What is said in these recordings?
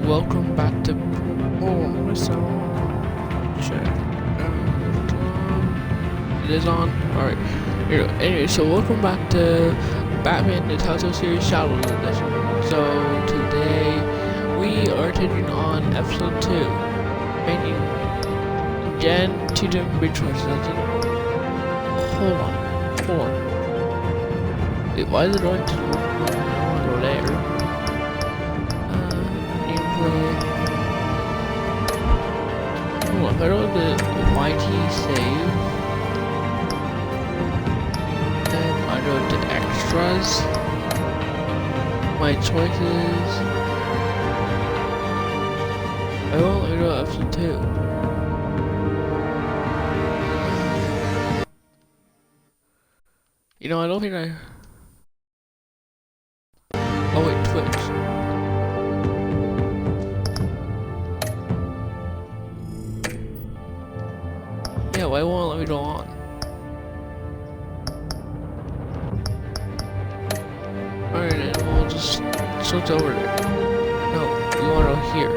welcome back to. Oh, my sound. Check. It is on. Alright. Anyway, so welcome back to Batman the Telltale series Shadows Edition. So today we are taking on episode 2, making again 2 different big choices. Hold on. Wait, why is it going to go there? Hold on, if I go to YT save, then I go to extras, my choices, I will go to episode 2. You know, I don't think I... Oh wait, Twitch. Yeah, why won't it let me go on? Alright, then we'll just switch over there. No, we want to go here.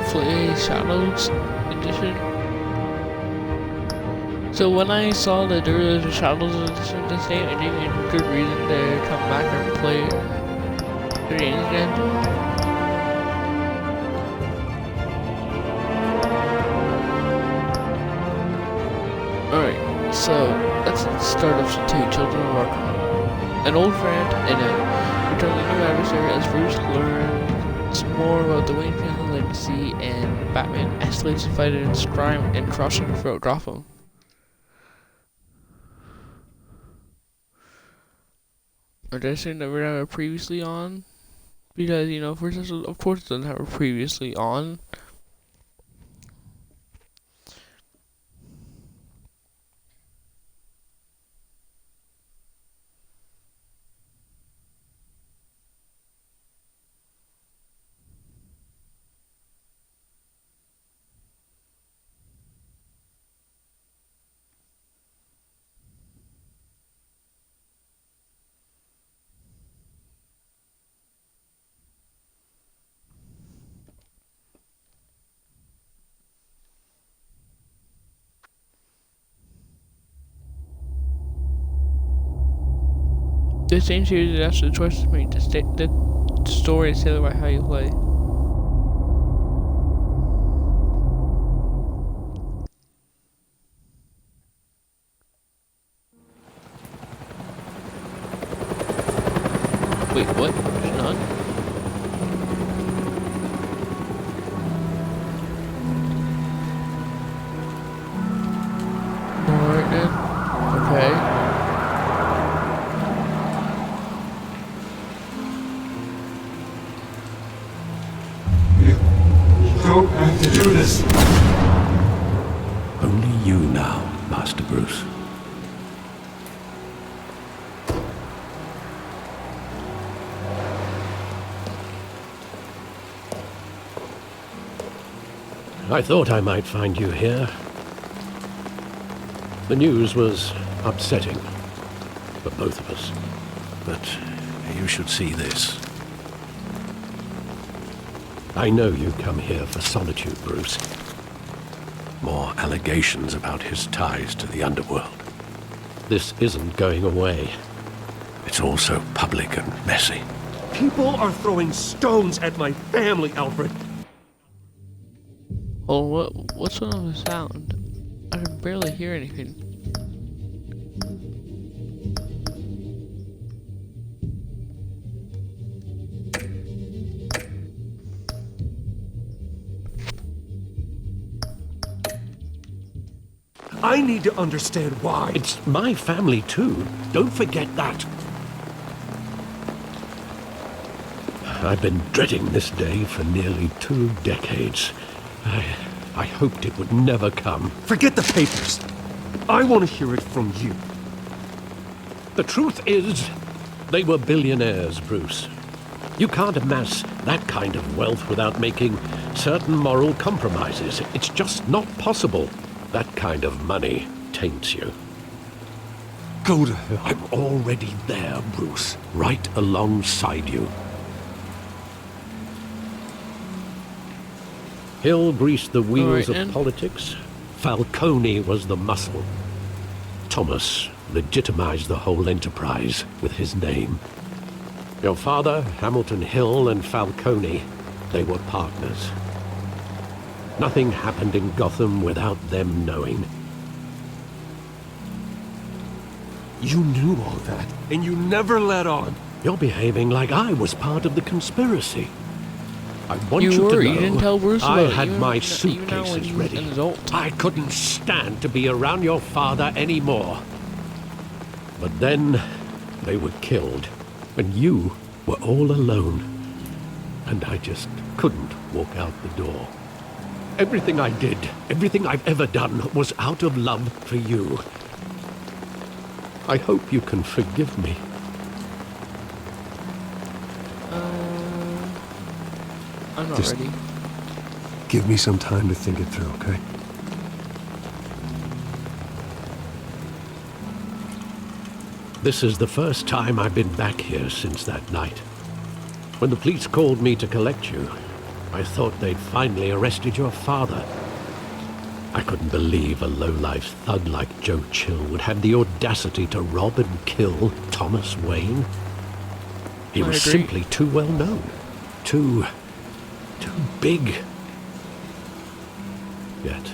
Play Shadows Edition. So when I saw that there was a Shadows Edition this game, it gave me a good reason to come back and play the game again. Alright, so let's start off to 2 Children of Arkham. An old friend and a returning new adversary as Bruce learns more about the Wayne family legacy and Batman escalates the fight against crime and crossing throughout Gotham. Or did I say never have it previously on? Because, you know, of course it doesn't have it previously on. This same series is actually the choices made to state the story is tailored by how you play. Wait, what? There's none? Alright then. Okay. Don't have to do this. Only you now, Master Bruce. I thought I might find you here. The news was upsetting for both of us. But you should see this. I know you come here for solitude, Bruce. More allegations about his ties to the underworld. This isn't going away. It's all so public and messy. People are throwing stones at my family, Alfred. Oh, what's wrong with the sound? I can barely hear anything. I need to understand why. It's my family too. Don't forget that. I've been dreading this day for nearly 2 decades. I hoped it would never come. Forget the papers. I want to hear it from you. The truth is, they were billionaires, Bruce. You can't amass that kind of wealth without making certain moral compromises. It's just not possible. That kind of money taints you. go to hell. I'm already there, Bruce. Right alongside you. Hill greased the wheels Alright, of politics. Falcone was the muscle. Thomas legitimized the whole enterprise with his name. Your father, Hamilton Hill, and Falcone, they were partners. Nothing happened in Gotham without them knowing. You knew all that, and you never let on. You're behaving like I was part of the conspiracy. I want you, You were. to know You didn't tell Bruce I about it, had even- my even now when suitcases he was ready. an adult. I couldn't stand to be around your father anymore. But then they were killed, and you were all alone. And I just couldn't walk out the door. Everything I did, everything I've ever done, was out of love for you. I hope you can forgive me. I'm not Just- ready. Give me some time to think it through, okay? This is the first time I've been back here since that night. When the police called me to collect you, I thought they'd finally arrested your father. I couldn't believe a low-life thug like Joe Chill would have the audacity to rob and kill Thomas Wayne. He I was agree. simply too well known. Too big. Yet,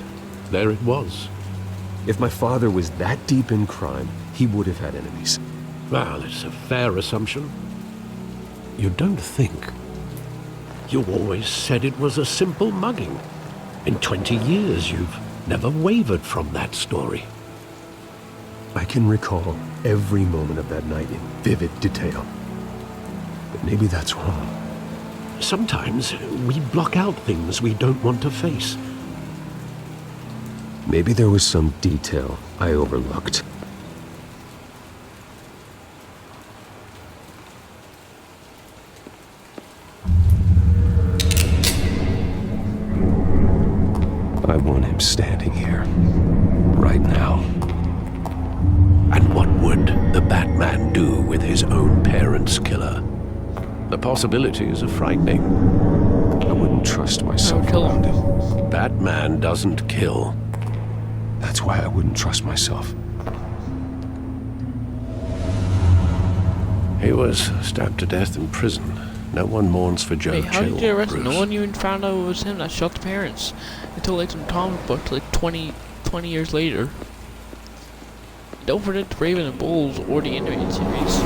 there it was. If my father was that deep in crime, he would have had enemies. Well, it's a fair assumption. You don't think. You always said it was a simple mugging. In 20 years, you've never wavered from that story. I can recall every moment of that night in vivid detail. But maybe that's wrong. Sometimes we block out things we don't want to face. Maybe there was some detail I overlooked. I want him standing here, right now. And what would the Batman do with his own parents' killer? The possibilities are frightening. I wouldn't trust myself kill him. around him. Batman doesn't kill. That's why I wouldn't trust myself. He was stabbed to death in prison. No one mourns for Joe Hey, how did Chill, you get arrested? Bruce. No one even found out it was him that shot the parents until like some comic book like 20 years later. Don't forget the Raven and Bulls or the animated series.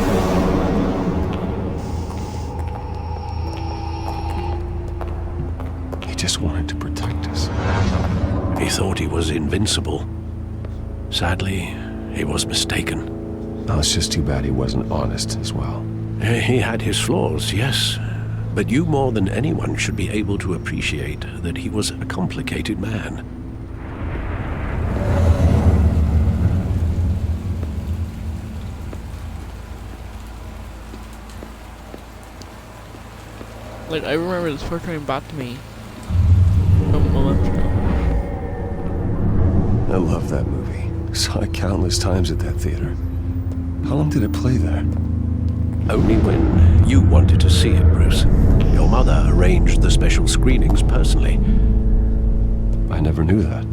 He just wanted to protect us. He thought he was invincible. Sadly, he was mistaken. Now, it's just too bad he wasn't honest as well. He had his flaws, yes. But you more than anyone should be able to appreciate that he was a complicated man. Like, I remember this first coming back to me from a month ago. I love that movie. Saw it countless times at that theater. How long did it play there? Only when you wanted to see it, Bruce. Your mother arranged the special screenings personally. I never knew that.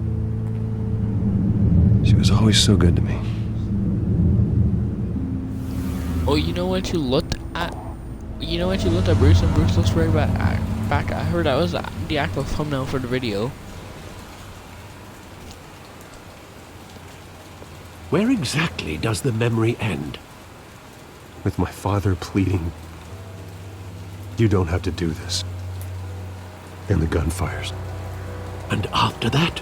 She was always so good to me. Oh, you know what you looked at? You know what you looked at Bruce and Bruce looks right back. I heard that was the actual thumbnail for the video. Where exactly does the memory end? With my father pleading, "You don't have to do this." And the gun fires. And after that?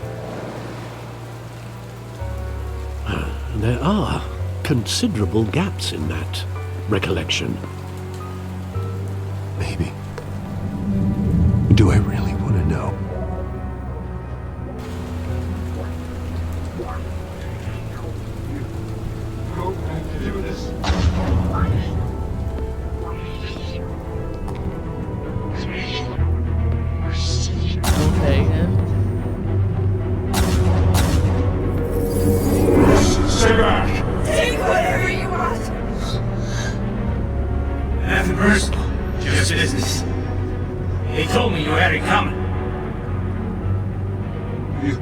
There are considerable gaps in that recollection. Maybe. Do I really want to know? Okay, then. Take whatever nothing, Bruce. Just business. They told me you had it coming. You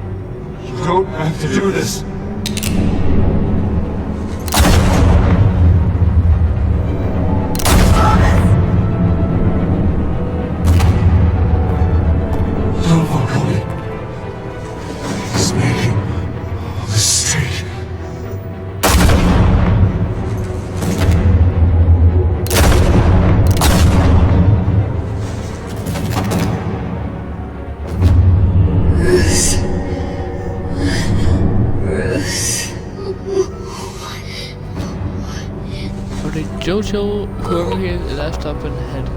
don't have to do this. No, Falcone. He's making a mistake. Okay, Jojo, whoever he is left up in the head.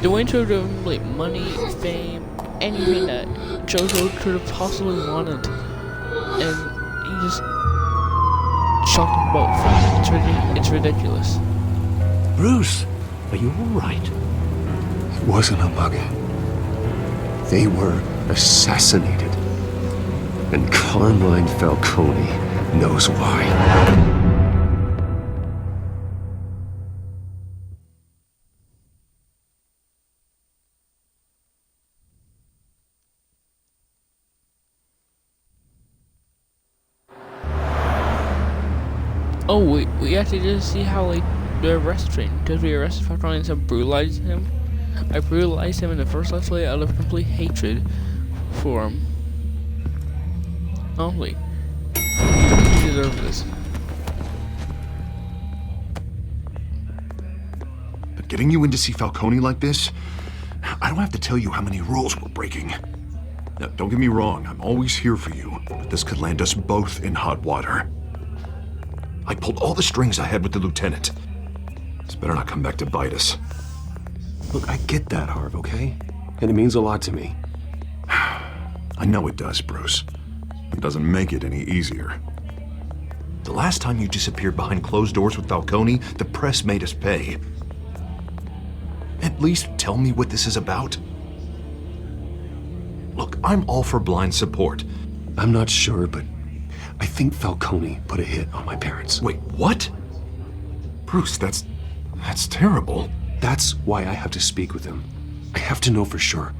Dwayne showed him like money, fame, anything that Jojo could have possibly wanted, and he just shocked him both. It's ridiculous. Bruce, are you all right? It wasn't a mugging. They were assassinated. And Carmine Falcone knows why. Oh, we actually just see how like the arrest train, because we arrested Falcone and some brutalized him. I brutalized him in the first Let's Play out of complete hatred for him. Oh wait, he deserves this. But getting you in to see Falcone like this, I don't have to tell you how many rules we're breaking. Now, don't get me wrong, I'm always here for you, but this could land us both in hot water. I pulled all the strings I had with the lieutenant. This better not come back to bite us. Look, I get that, Harv, okay? And it means a lot to me. I know it does, Bruce. It doesn't make it any easier. The last time you disappeared behind closed doors with Falcone, the press made us pay. At least tell me what this is about. Look, I'm all for blind support. I'm not sure, but I think Falcone put a hit on my parents. Wait, what? Bruce, that's terrible. That's why I have to speak with him. I have to know for sure.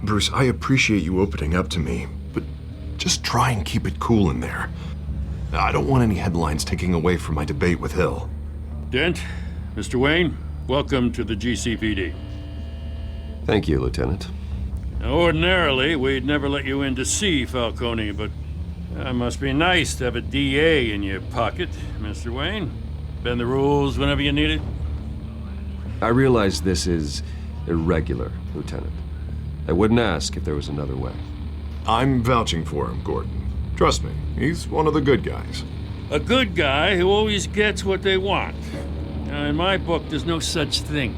Bruce, I appreciate you opening up to me, but just try and keep it cool in there. I don't want any headlines taking away from my debate with Hill. Dent, Mr. Wayne, welcome to the GCPD. Thank you, Lieutenant. Now, ordinarily, we'd never let you in to see Falcone, but it must be nice to have a DA in your pocket, Mr. Wayne. Bend the rules whenever you need it. I realize this is irregular, Lieutenant. I wouldn't ask if there was another way. I'm vouching for him, Gordon. Trust me, he's one of the good guys. A good guy who always gets what they want. Now, in my book, there's no such thing.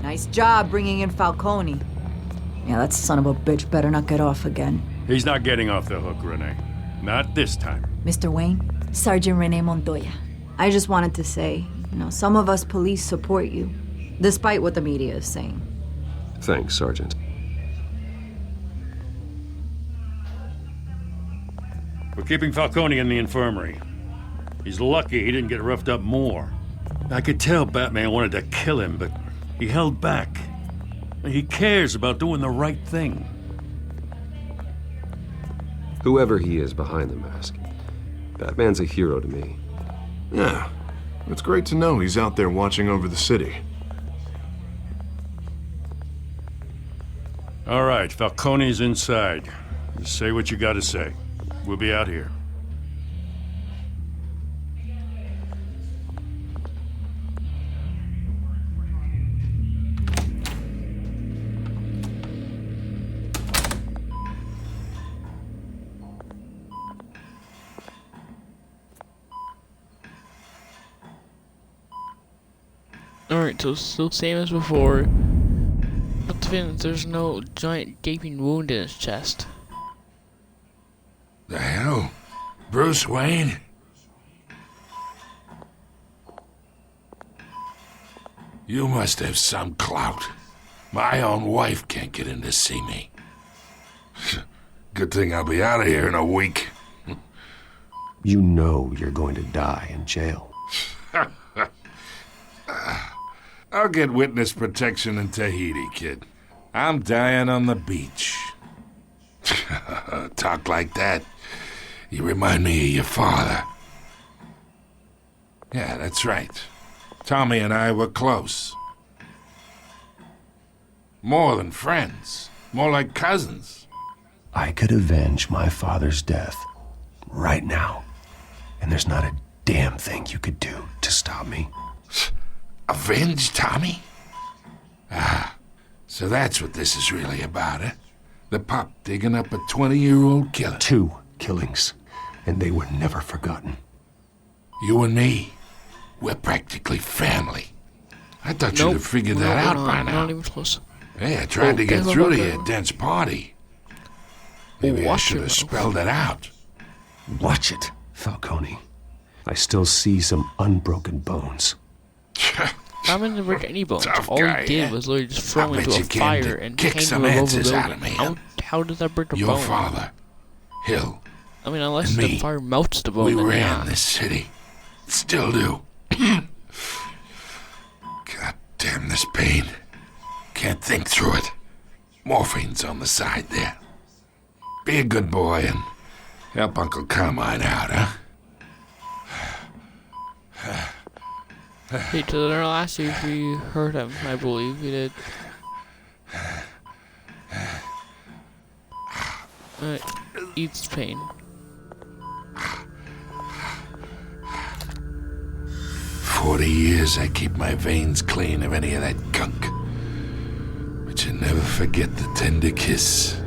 Nice job bringing in Falcone. Yeah, that son of a bitch better not get off again. He's not getting off the hook, Renee. Not this time. Mr. Wayne, Sergeant Renee Montoya. I just wanted to say, some of us police support you, despite what the media is saying. Thanks, Sergeant. We're keeping Falcone in the infirmary. He's lucky he didn't get roughed up more. I could tell Batman wanted to kill him, but he held back. He cares about doing the right thing. Whoever he is behind the mask, Batman's a hero to me. Yeah, it's great to know he's out there watching over the city. All right, Falcone's inside. Just say what you gotta say. We'll be out here. Alright, so still same as before. But there's no giant gaping wound in his chest. The hell? Bruce Wayne? You must have some clout. My own wife can't get in to see me. Good thing I'll be out of here in a week. You know you're going to die in jail. I'll get witness protection in Tahiti, kid. I'm dying on the beach. Talk like that. You remind me of your father. Yeah, that's right. Tommy and I were close. More than friends. More like cousins. I could avenge my father's death right now. And there's not a damn thing you could do to stop me. Avenge Tommy? Ah, so that's what this is really about, eh? The pup digging up a 20-year-old killer. 2 killings, and they were never forgotten. You and me, we're practically family. I thought you'd have figured that out by now. Not even close. Hey, I tried to get through to your dense party. Maybe I should have spelled it out. Watch it, Falcone. I still see some unbroken bones. I didn't break any bones. Tough All guy, he did yeah? was literally just throw I bet into a you came fire to and kick hang some him above answers the out of building. me, huh? How does that break a Your bone? father, Hill, I mean, unless and the me, fire melts the bone. we then ran yeah. this city. Still do. God damn this pain. Can't think through it. Morphine's on the side there. Be a good boy and help Uncle Carmine out, huh? Hey, to the last year we heard him, I believe we did. Eats pain. For 40 years I keep my veins clean of any of that gunk. But you never forget the tender kiss.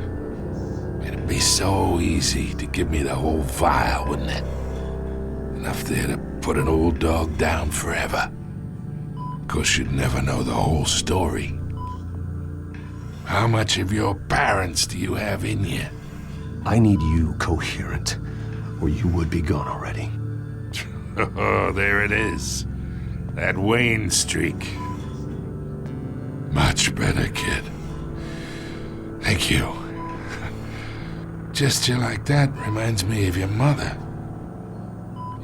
It'd be so easy to give me the whole vial, wouldn't it? Enough there to put an old dog down forever. Of course, you'd never know the whole story. How much of your parents do you have in you? I need you coherent, or you would be gone already. Oh, there it is. That Wayne streak. Much better, kid. Thank you. Gesture like that reminds me of your mother.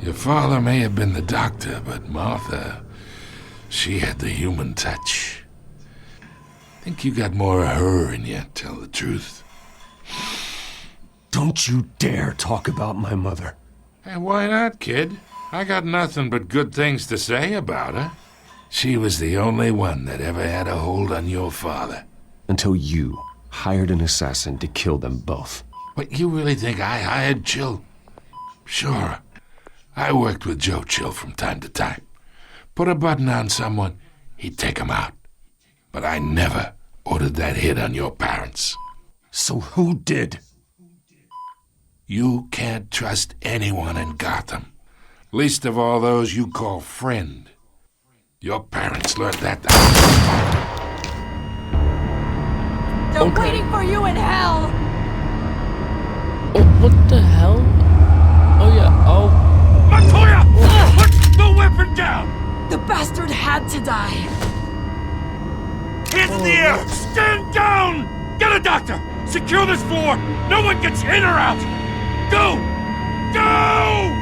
Your father may have been the doctor, but Martha, she had the human touch. Think you got more of her in you, tell the truth. Don't you dare talk about my mother. Hey, why not, kid? I got nothing but good things to say about her. She was the only one that ever had a hold on your father. Until you hired an assassin to kill them both. What, you really think I hired Chill? Sure. I worked with Joe Chill from time to time. Put a button on someone, he'd take him out. But I never ordered that hit on your parents. So who did? You can't trust anyone in Gotham. Least of all those you call friend. Your parents learned that. They're waiting for you in hell! Oh, what the hell? Oh yeah, oh. Montoya! Put the weapon down! The bastard had to die. Hands in the air! Stand down! Get a doctor! Secure this floor! No one gets in or out! Go! Go!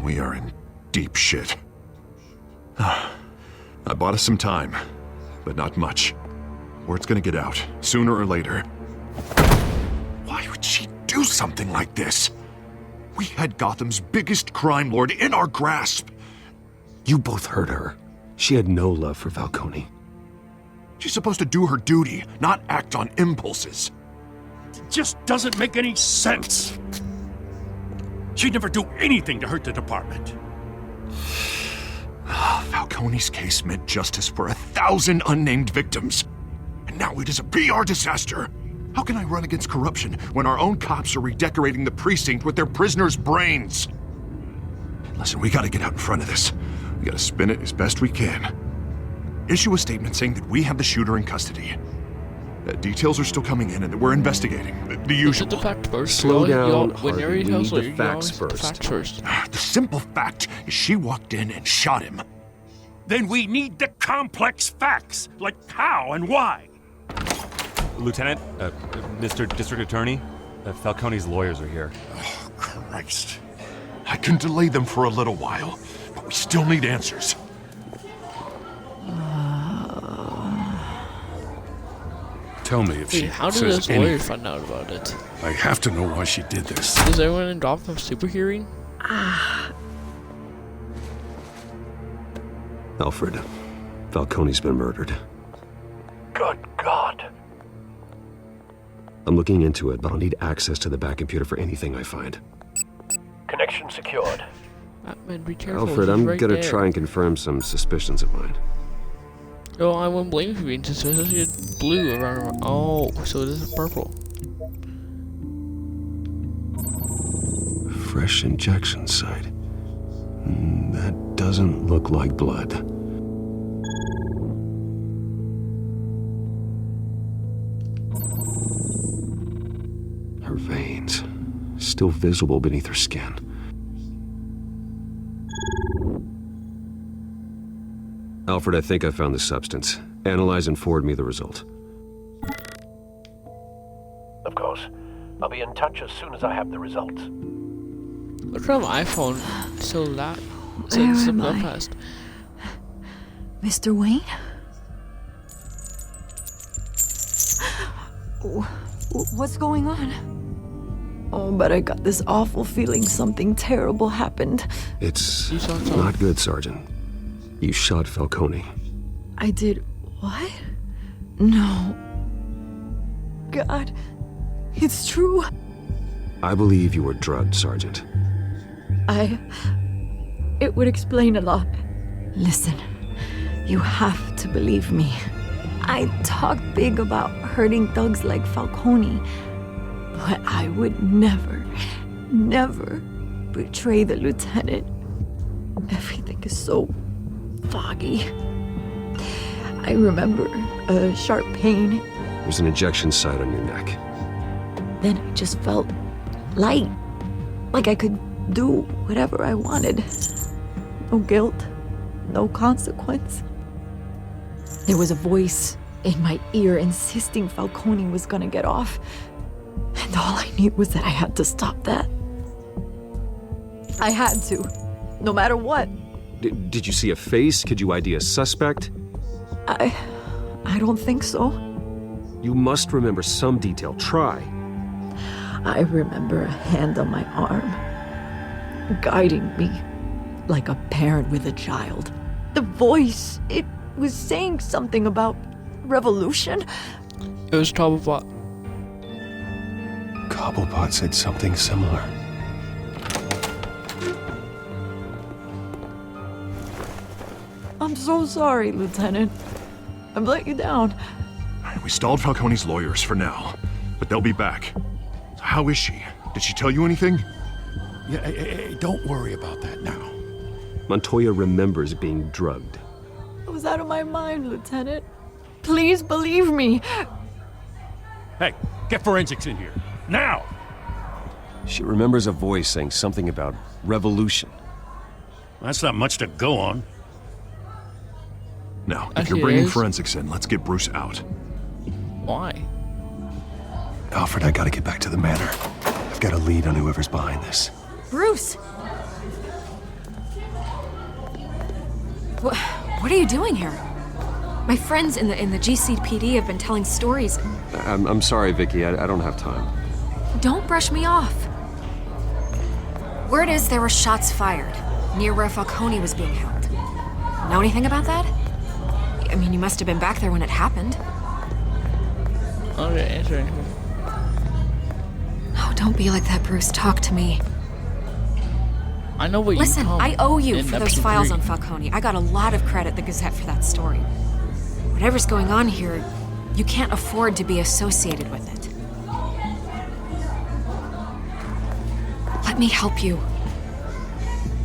We are in deep shit. I bought us some time, but not much. Word's gonna get out, sooner or later. Why would she do something like this? We had Gotham's biggest crime lord in our grasp. You both hurt her. She had no love for Falcone. She's supposed to do her duty, not act on impulses. It just doesn't make any sense. She'd never do anything to hurt the department. Falcone's case meant justice for 1,000 unnamed victims. And now it is a PR disaster. How can I run against corruption when our own cops are redecorating the precinct with their prisoners' brains? Listen, we gotta get out in front of this. We gotta spin it as best we can. Issue a statement saying that we have the shooter in custody. Details are still coming in and that we're investigating. The usual. Look at the fact first. Slow down, When Harvey. Harry We tells need you, the facts the first. facts first. The simple fact is she walked in and shot him. Then we need the complex facts, like how and why. Lieutenant, Mr. District Attorney, Falcone's lawyers are here. Oh, Christ. I can delay them for a little while, but we still need answers. Tell me if Wait, she how did says those lawyers anything. find out about it? I have to know why she did this. Is everyone involved from super hearing? Alfred, Falcone's been murdered. Good God. I'm looking into it, but I'll need access to the back computer for anything I find. Connection secured. Batman, be careful. Alfred, he's I'm right gonna there. try and confirm some suspicions of mine. Oh, I wouldn't blame you for being suspicious. You had blue around. Oh, so this is purple. Fresh injection site. That doesn't look like blood. Her veins, still visible beneath her skin. Alfred, I think I found the substance. Analyze and forward me the result. Of course. I'll be in touch as soon as I have the results. What kind of iPhone so that so Where it's am so I? fast? Mr. Wayne? What's going on? Oh, but I got this awful feeling something terrible happened. It's You saw something? not good, Sergeant. You shot Falcone. I did what? No. God, it's true. I believe you were drugged, Sergeant. It would explain a lot. Listen, you have to believe me. I talk big about hurting thugs like Falcone, but I would never, never betray the lieutenant. Everything is so foggy. I remember a sharp pain. There's an injection site on your neck. Then I just felt light, like I could do whatever I wanted. No guilt, no consequence. There was a voice in my ear insisting Falcone was gonna get off. And all I knew was that I had to stop that. I had to, no matter what. Did you see a face? Could you ID a suspect? I don't think so. You must remember some detail. Try. I remember a hand on my arm, guiding me like a parent with a child. The voice, it was saying something about revolution. It was Cobblepot. Cobblepot said something similar. I'm so sorry, Lieutenant. I've let you down. We stalled Falcone's lawyers for now, but they'll be back. How is she? Did she tell you anything? Yeah, hey, don't worry about that now. Montoya remembers being drugged. I was out of my mind, Lieutenant. Please believe me. Hey, get forensics in here. Now! She remembers a voice saying something about revolution. That's not much to go on. Now, if Actually, you're bringing it is. forensics in, let's get Bruce out. Why? Alfred, I gotta get back to the manor. I've got a lead on whoever's behind this. Bruce! What are you doing here? My friends in the GCPD have been telling stories. I'm sorry, Vicky. I don't have time. Don't brush me off. Word is there were shots fired near where Falcone was being held. Know anything about that? I mean, you must have been back there when it happened. I'm not gonna answer anything. Oh, don't be like that, Bruce. Talk to me. I know what Listen, you told I owe you in for those episode files 3. on Falcone. I got a lot of credit at the Gazette for that story. Whatever's going on here, you can't afford to be associated with it. Let me help you.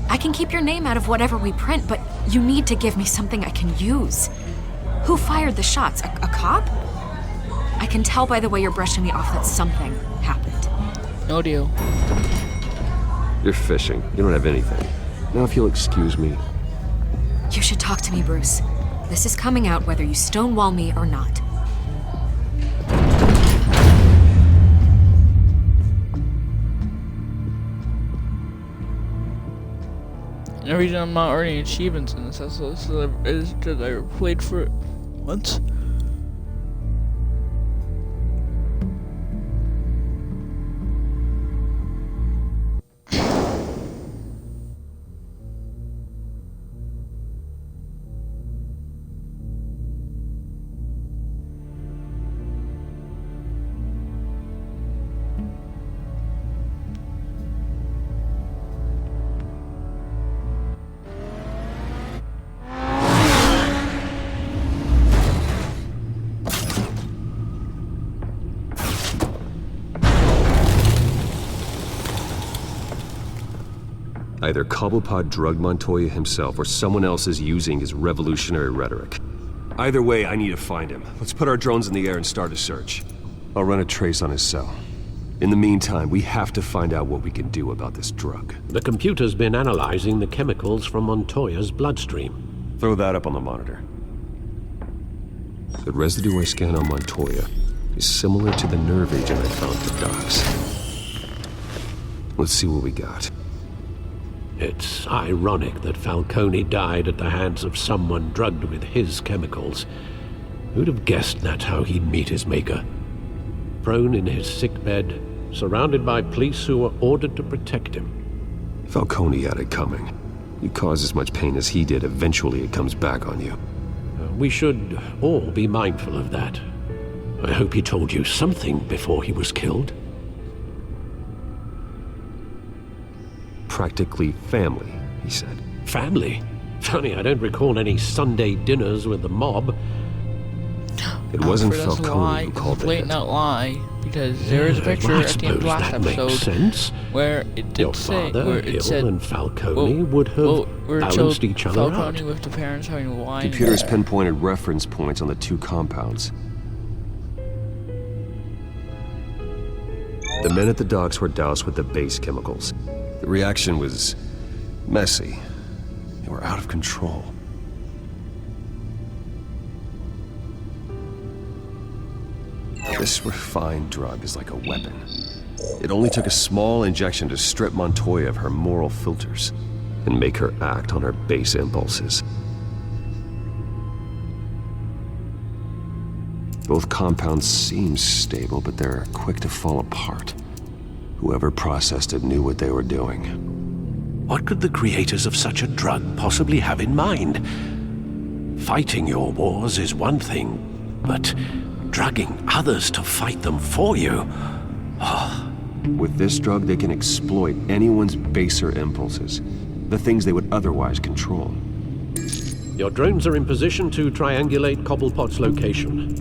I can keep your name out of whatever we print, but you need to give me something I can use. Who fired the shots? A cop? I can tell by the way you're brushing me off that something happened. No deal. You're fishing. You don't have anything. Now if you'll excuse me. You should talk to me, Bruce. This is coming out whether you stonewall me or not. And the reason I'm not earning achievements in this is because I played for it once. Either Cobblepot drugged Montoya himself or someone else is using his revolutionary rhetoric. Either way, I need to find him. Let's put our drones in the air and start a search. I'll run a trace on his cell. In the meantime, we have to find out what we can do about this drug. The computer's been analyzing the chemicals from Montoya's bloodstream. Throw that up on the monitor. The residue I scanned on Montoya is similar to the nerve agent I found at the docks. Let's see what we got. It's ironic that Falcone died at the hands of someone drugged with his chemicals. Who'd have guessed that's how he'd meet his maker? Prone in his sickbed, surrounded by police who were ordered to protect him. Falcone had it coming. You cause as much pain as he did, eventually it comes back on you. We should all be mindful of that. I hope he told you something before he was killed. Practically family, he said. Family? Funny, I don't recall any Sunday dinners with the mob. It wasn't That's Falcone who called a blatant it. lie, because there is a picture at the end of the last episode sense. where it did Your say, father, where it said, and Falcone would have where it balanced showed each other Falcone out. with the parents having wine. Computers pinpointed reference points on the two compounds. The men at the docks were doused with the base chemicals. The reaction was messy. They were out of control. This refined drug is like a weapon. It only took a small injection to strip Montoya of her moral filters and make her act on her base impulses. Both compounds seem stable, but they're quick to fall apart. Whoever processed it knew what they were doing. What could the creators of such a drug possibly have in mind? Fighting your wars is one thing, but drugging others to fight them for you? Oh. With this drug, they can exploit anyone's baser impulses, the things they would otherwise control. Your drones are in position to triangulate Cobblepot's location.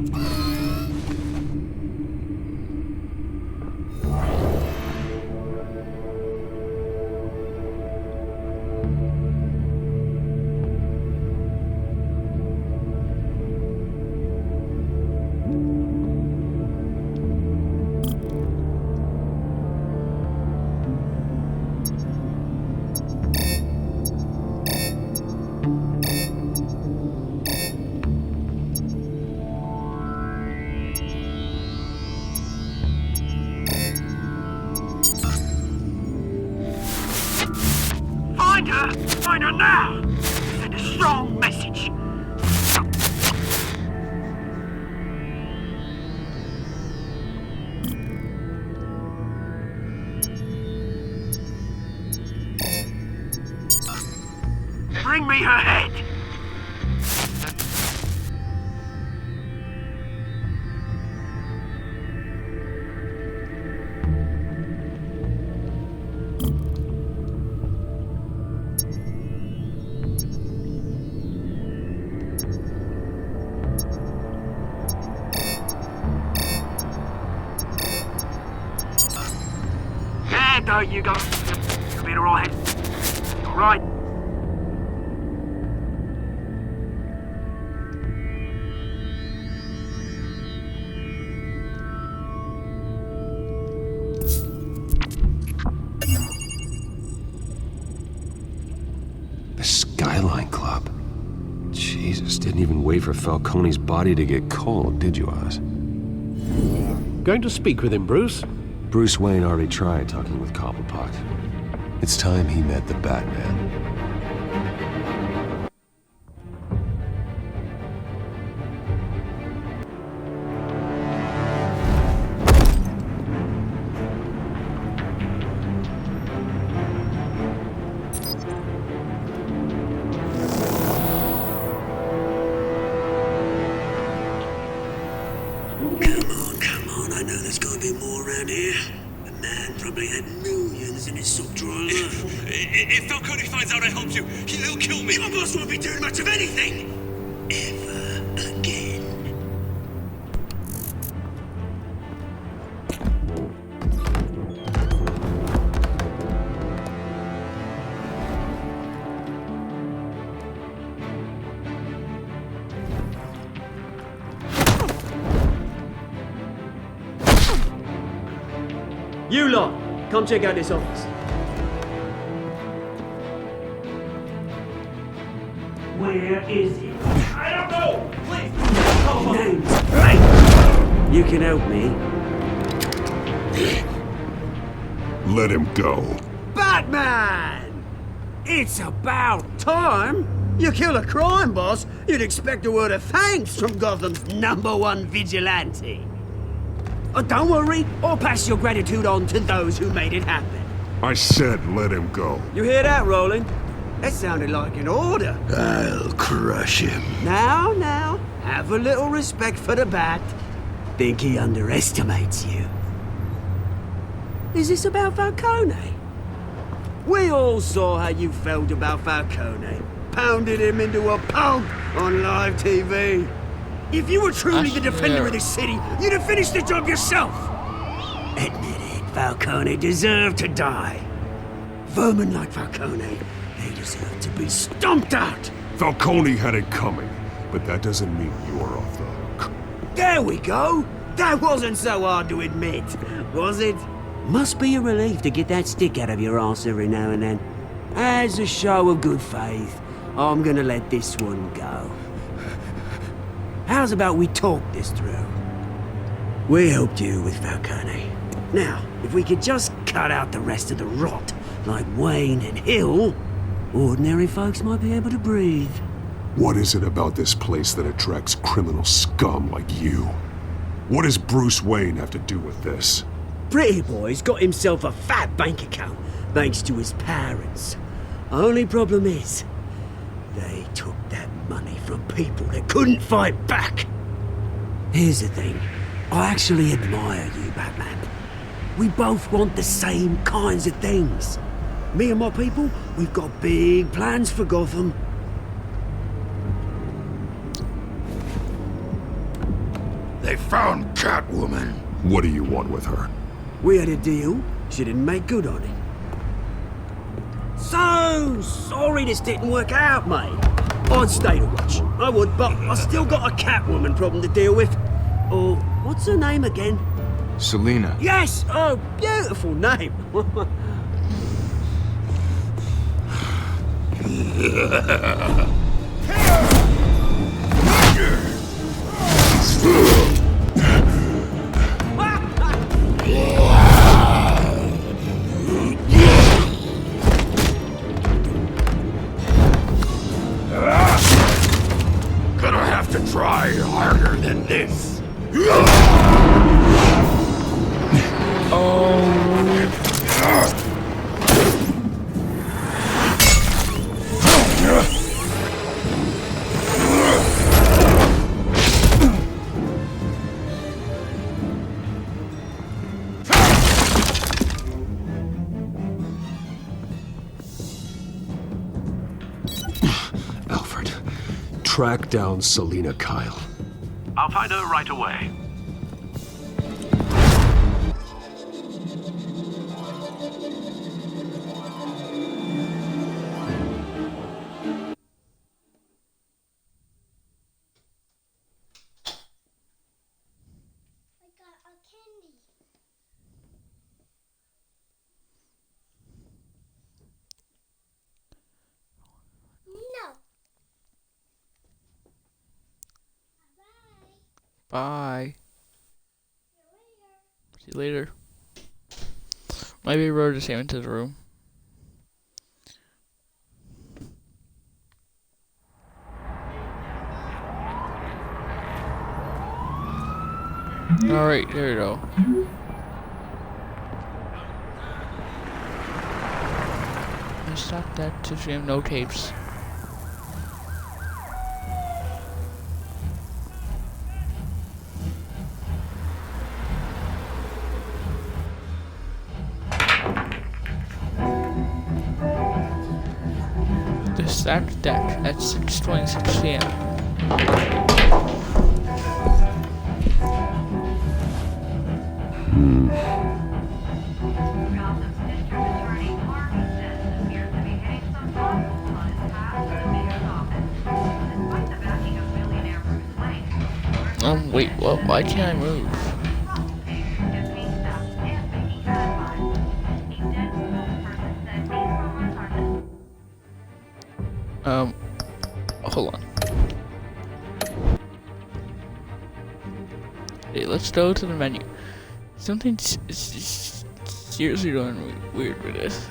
Find her now! Send a strong message. Bring me her head! There you go. You'll be alright. right? The Skyline Club. Jesus, didn't even wait for Falcone's body to get cold, did you, Oz? Going to speak with him, Bruce? Bruce Wayne already tried talking with Cobblepot. It's time he met the Batman. Come on, I know there's gonna be more around here. The man probably had millions in his sock drawer. If Falcone finds out I helped you, he'll kill me. Your boss won't be doing much of anything. Ever again. You lot, come check out this office. Where is it? I don't know! Please! Names. Right! You can help me. Let him go. Batman! It's about time! You kill a crime boss, you'd expect a word of thanks from Gotham's #1 vigilante. Oh, don't worry, I'll pass your gratitude on to those who made it happen. I said let him go. You hear that, Roland? That sounded like an order. I'll crush him. Now, have a little respect for the Bat. Think he underestimates you. Is this about Falcone? We all saw how you felt about Falcone. Pounded him into a pulp on live TV. If you were truly the defender of this city, you'd have finished the job yourself. Admit it, Falcone deserved to die. Vermin like Falcone, they deserve to be stomped out. Falcone had it coming, but that doesn't mean you're off the hook. There we go. That wasn't so hard to admit, was it? Must be a relief to get that stick out of your arse every now and then. As a show of good faith, I'm gonna let this one go. How's about we talk this through? We helped you with Falcone. Now, if we could just cut out the rest of the rot, like Wayne and Hill, ordinary folks might be able to breathe. What is it about this place that attracts criminal scum like you? What does Bruce Wayne have to do with this? Pretty Boy's got himself a fat bank account, thanks to his parents. Only problem is, they took that money from people that couldn't fight back. Here's the thing. I actually admire you, Batman. We both want the same kinds of things. Me and my people, we've got big plans for Gotham. They found Catwoman. What do you want with her? We had a deal. She didn't make good on it. So sorry this didn't work out, mate. I'd stay to watch. I would, but I still got a Catwoman problem to deal with. Oh, what's her name again? Selina. Yes! Oh, beautiful name. Gonna have to try harder than this. Alfred, track down Selina Kyle. I'll find her right away. Bye. See you later. Maybe we're just came into the room. Alright, there we go. I stopped that to see no tapes. The stacked deck at 6:26 p.m. Wait, what? Why can't I move? Hold on. Hey, let's go to the menu. Something's seriously going weird with this.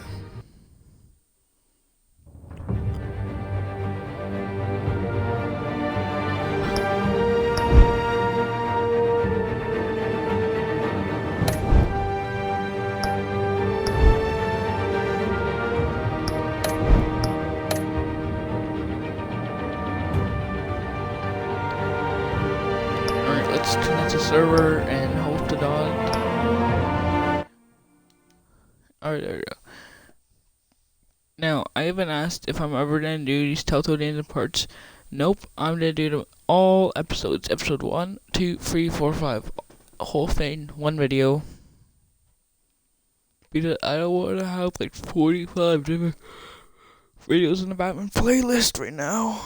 Let's connect the server and host the dog. Alright, there we go. Now, I have been asked if I'm ever gonna do these Telltale Games and parts. Nope, I'm gonna do them all episodes. Episode 1, 2, 3, 4, 5. A whole thing, one video. Because I don't want to have like 45 different videos in the Batman playlist right now.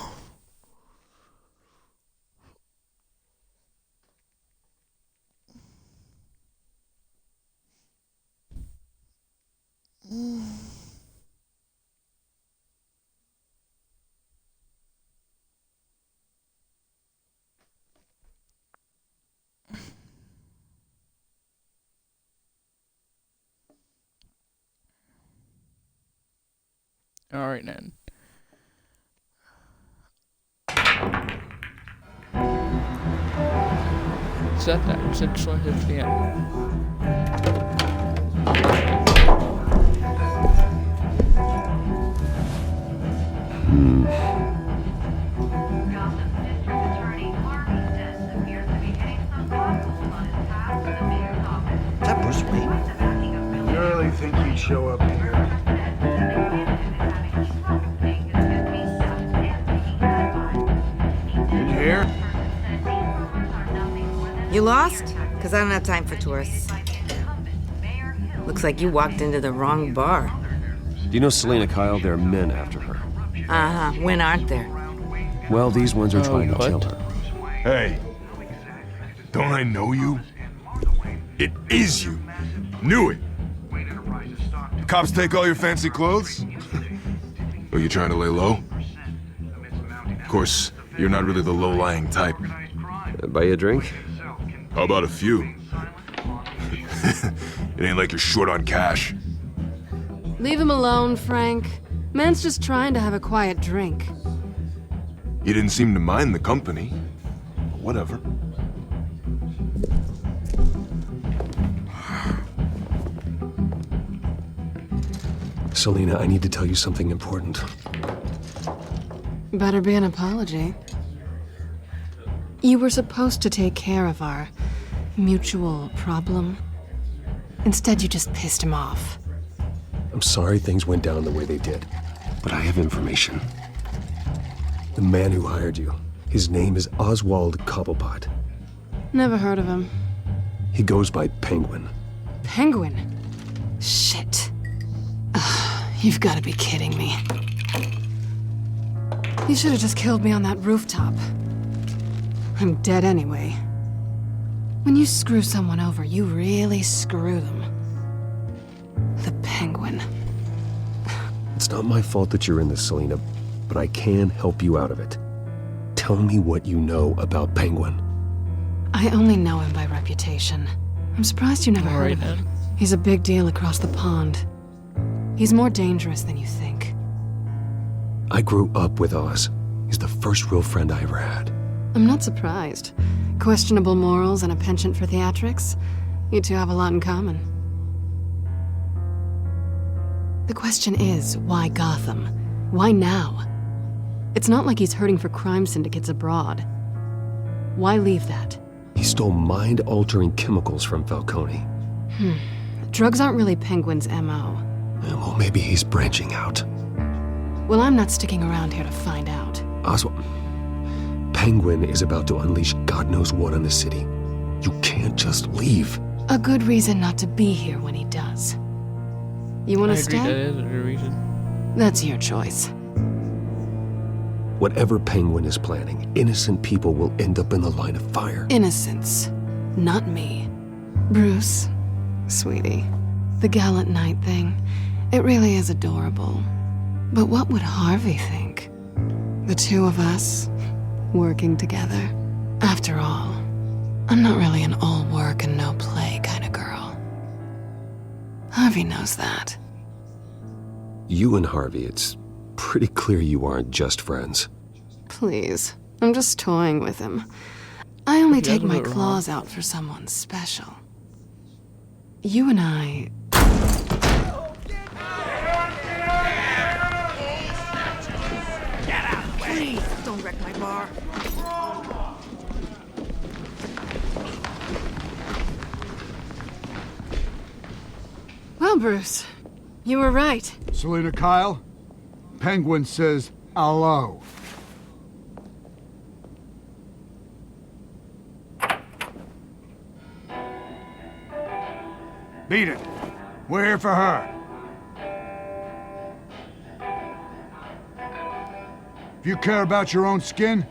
Alright then. Set that. Set 6:26 p.m. Is that Bruce Wayne? You really think he'd show up here? In here? You lost? Because I don't have time for tourists. Looks like you walked into the wrong bar. Do you know Selena Kyle? There are men after her. Uh-huh. When aren't there? Well, these ones are trying to kill her. Hey, don't I know you? It is you. Knew it. Cops take all your fancy clothes? Are you trying to lay low? Of course, you're not really the low-lying type. Buy you a drink? How about a few? It ain't like you're short on cash. Leave him alone, Frank. Man's just trying to have a quiet drink. You didn't seem to mind the company. But whatever. Selena, I need to tell you something important. Better be an apology. You were supposed to take care of our mutual problem. Instead, you just pissed him off. I'm sorry things went down the way they did, but I have information. The man who hired you, his name is Oswald Cobblepot. Never heard of him. He goes by Penguin. Penguin? Shit. Ugh, you've got to be kidding me. You should have just killed me on that rooftop. I'm dead anyway. When you screw someone over, you really screw them. The Penguin. It's not my fault that you're in this, Selena, but I can help you out of it. Tell me what you know about Penguin. I only know him by reputation. I'm surprised you never heard of him. He's a big deal across the pond. He's more dangerous than you think. I grew up with Oz. He's the first real friend I ever had. I'm not surprised. Questionable morals and a penchant for theatrics. You two have a lot in common. The question is, why Gotham? Why now? It's not like he's hurting for crime syndicates abroad. Why leave that? He stole mind-altering chemicals from Falcone. Drugs aren't really Penguin's MO. Well, maybe he's branching out. Well, I'm not sticking around here to find out. Oswald, Penguin is about to unleash God knows what on the city. You can't just leave. A good reason not to be here when he does. You want to stay? That is a good reason. That's your choice. Whatever Penguin is planning, innocent people will end up in the line of fire. Innocence, not me. Bruce, sweetie, the gallant knight thing, it really is adorable. But what would Harvey think? The two of us, working together. After all, I'm not really an all work and no play kind of girl. Harvey knows that. You and Harvey, it's pretty clear you aren't just friends. Please, I'm just toying with him. I only take my claws out for someone special. You and I... Please, don't wreck my bar. Well, Bruce, you were right. Selina Kyle, Penguin says hello. Beat it. We're here for her. If you care about your own skin,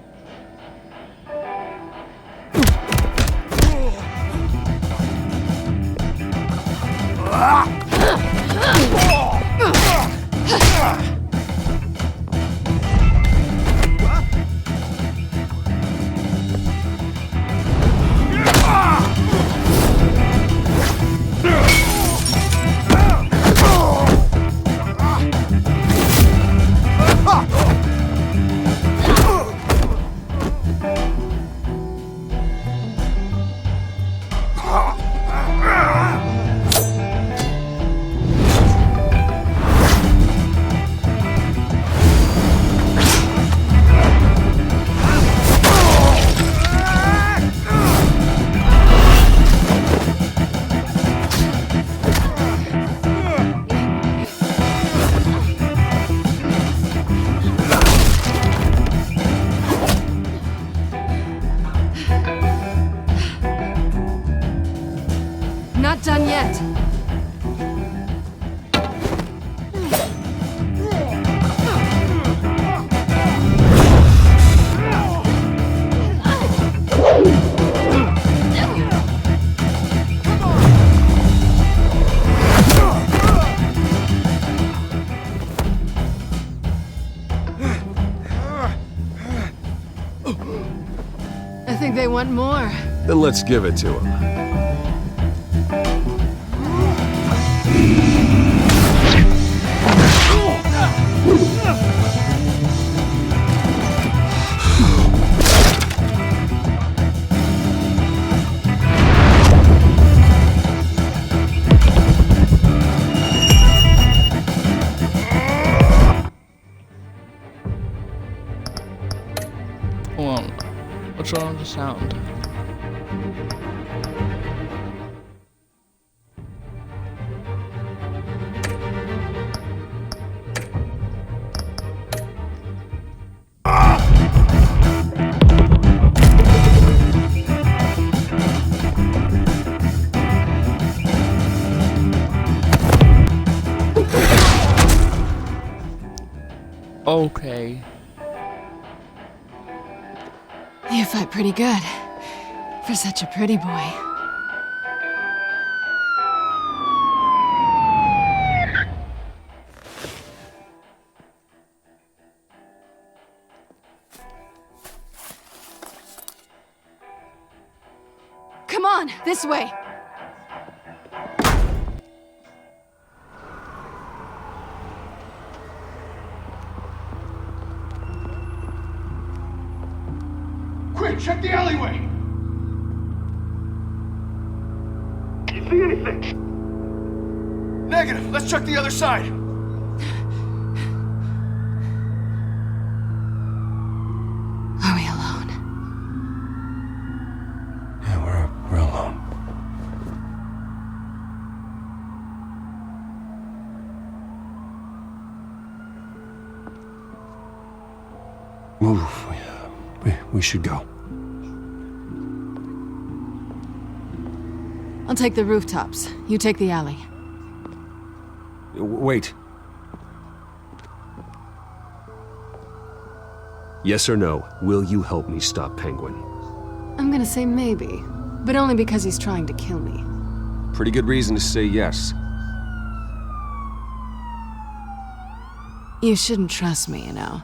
Not done yet. I think they want more. Then let's give it to him. Hold on. What's wrong with the sound? Okay. You fight pretty good. For such a pretty boy. on, this way. Quick, check the alleyway! See anything? Negative. Let's check the other side. Are we alone? Yeah, we're alone. Move. We should go. I'll take the rooftops. You take the alley. Wait. Yes or no, will you help me stop Penguin? I'm gonna say maybe, but only because he's trying to kill me. Pretty good reason to say yes. You shouldn't trust me, you know.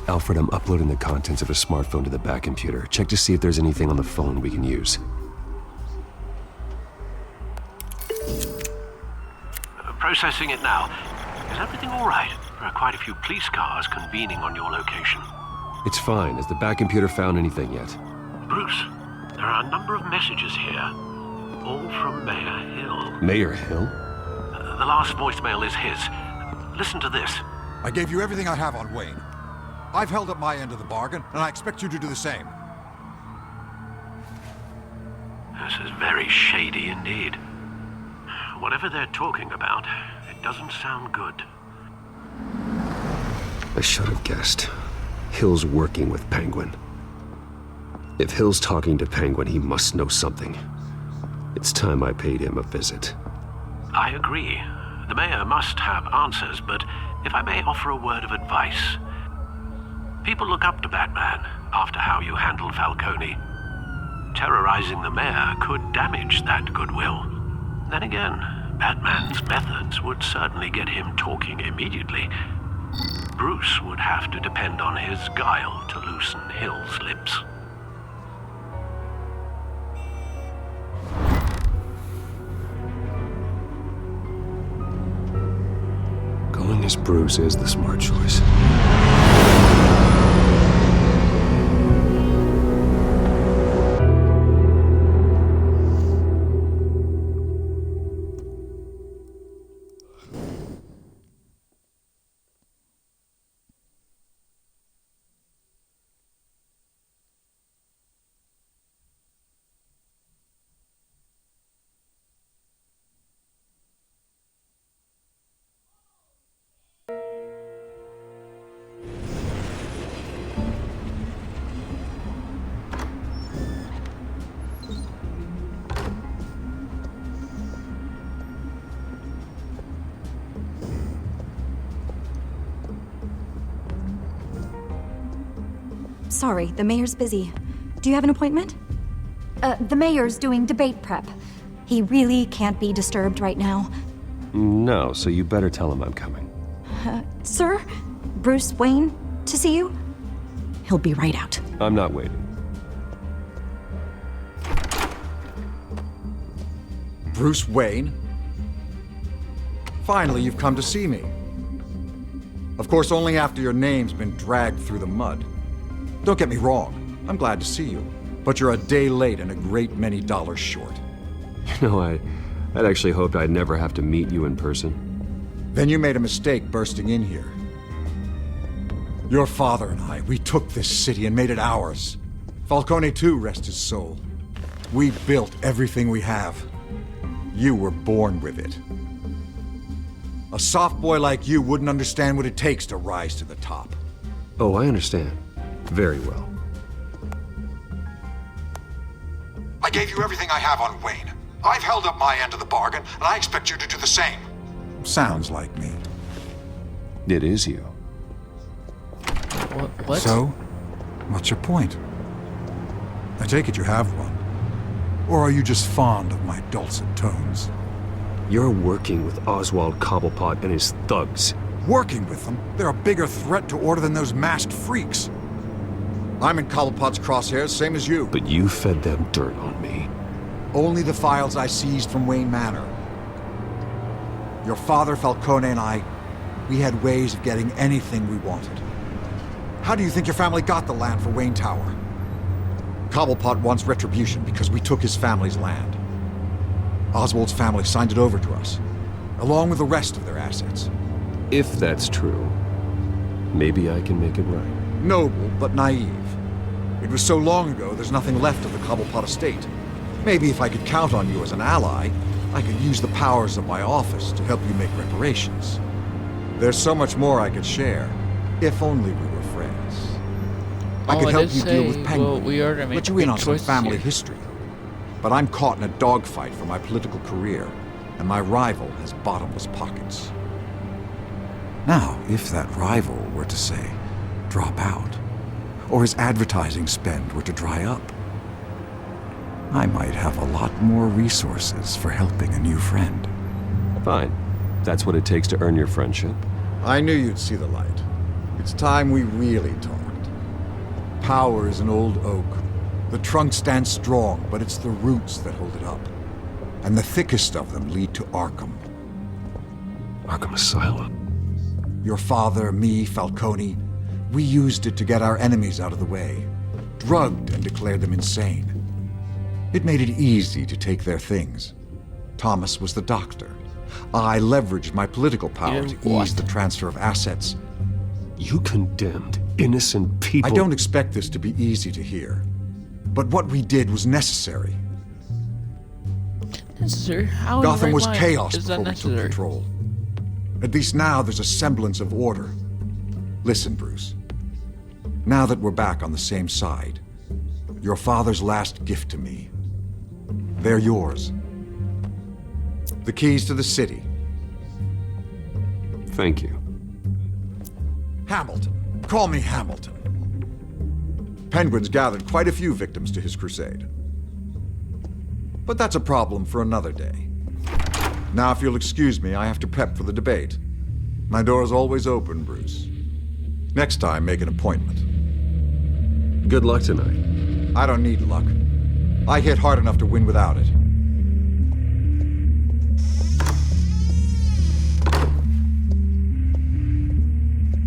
Alfred, I'm uploading the contents of a smartphone to the back computer. Check to see if there's anything on the phone we can use. Processing it now. Is everything all right? There are quite a few police cars convening on your location. It's fine. Has the back computer found anything yet? Bruce, there are a number of messages here. All from Mayor Hill. Mayor Hill? The last voicemail is his. Listen to this. I gave you everything I have on Wayne. I've held up my end of the bargain, and I expect you to do the same. This is very shady indeed. Whatever they're talking about, it doesn't sound good. I should have guessed. Hill's working with Penguin. If Hill's talking to Penguin, he must know something. It's time I paid him a visit. I agree. The mayor must have answers, but if I may offer a word of advice. People look up to Batman after how you handled Falcone. Terrorizing the mayor could damage that goodwill. Then again, Batman's methods would certainly get him talking immediately. Bruce would have to depend on his guile to loosen Hill's lips. Going as Bruce is the smart choice. Sorry, the mayor's busy. Do you have an appointment? The mayor's doing debate prep. He really can't be disturbed right now. No, so you better tell him I'm coming. Sir? Bruce Wayne to see you? He'll be right out. I'm not waiting. Bruce Wayne? Finally, you've come to see me. Of course, only after your name's been dragged through the mud. Don't get me wrong, I'm glad to see you, but you're a day late and a great many dollars short. You know, I'd actually hoped I'd never have to meet you in person. Then you made a mistake bursting in here. Your father and I, we took this city and made it ours. Falcone too, rest his soul. We built everything we have. You were born with it. A soft boy like you wouldn't understand what it takes to rise to the top. Oh, I understand. Very well. I gave you everything I have on Wayne. I've held up my end of the bargain, and I expect you to do the same. Sounds like me. It is you. What? So, what's your point? I take it you have one. Or are you just fond of my dulcet tones? You're working with Oswald Cobblepot and his thugs. Working with them? They're a bigger threat to order than those masked freaks. I'm in Cobblepot's crosshairs, same as you. But you fed them dirt on me. Only the files I seized from Wayne Manor. Your father, Falcone, and I, we had ways of getting anything we wanted. How do you think your family got the land for Wayne Tower? Cobblepot wants retribution because we took his family's land. Oswald's family signed it over to us, along with the rest of their assets. If that's true, maybe I can make it right. Noble, but naive. It was so long ago, there's nothing left of the Cobblepot estate. Maybe if I could count on you as an ally, I could use the powers of my office to help you make reparations. There's so much more I could share, if only we were friends. I could help you deal with Penguin, let you in on some family history. But I'm caught in a dogfight for my political career, and my rival has bottomless pockets. Now, if that rival were to say, drop out, or his advertising spend were to dry up, I might have a lot more resources for helping a new friend. Fine. That's what it takes to earn your friendship. I knew you'd see the light. It's time we really talked. Power is an old oak. The trunk stands strong, but it's the roots that hold it up. And the thickest of them lead to Arkham. Arkham Asylum? Your father, me, Falcone, we used it to get our enemies out of the way. Drugged and declared them insane. It made it easy to take their things. Thomas was the doctor. I leveraged my political power to ease the transfer of assets. You condemned innocent people. I don't expect this to be easy to hear. But what we did was necessary. Necessary? How Gotham was mind chaos is before that we took necessary? control. At least now there's a semblance of order. Listen, Bruce. Now that we're back on the same side, your father's last gift to me, they're yours. The keys to the city. Thank you. Hamilton. Call me Hamilton. Penguin's gathered quite a few victims to his crusade. But that's a problem for another day. Now, if you'll excuse me, I have to prep for the debate. My door is always open, Bruce. Next time, make an appointment. Good luck tonight. I don't need luck. I hit hard enough to win without it.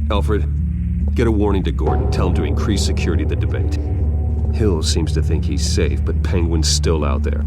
Alfred, get a warning to Gordon. Tell him to increase security at the debate. Hill seems to think he's safe, but Penguin's still out there.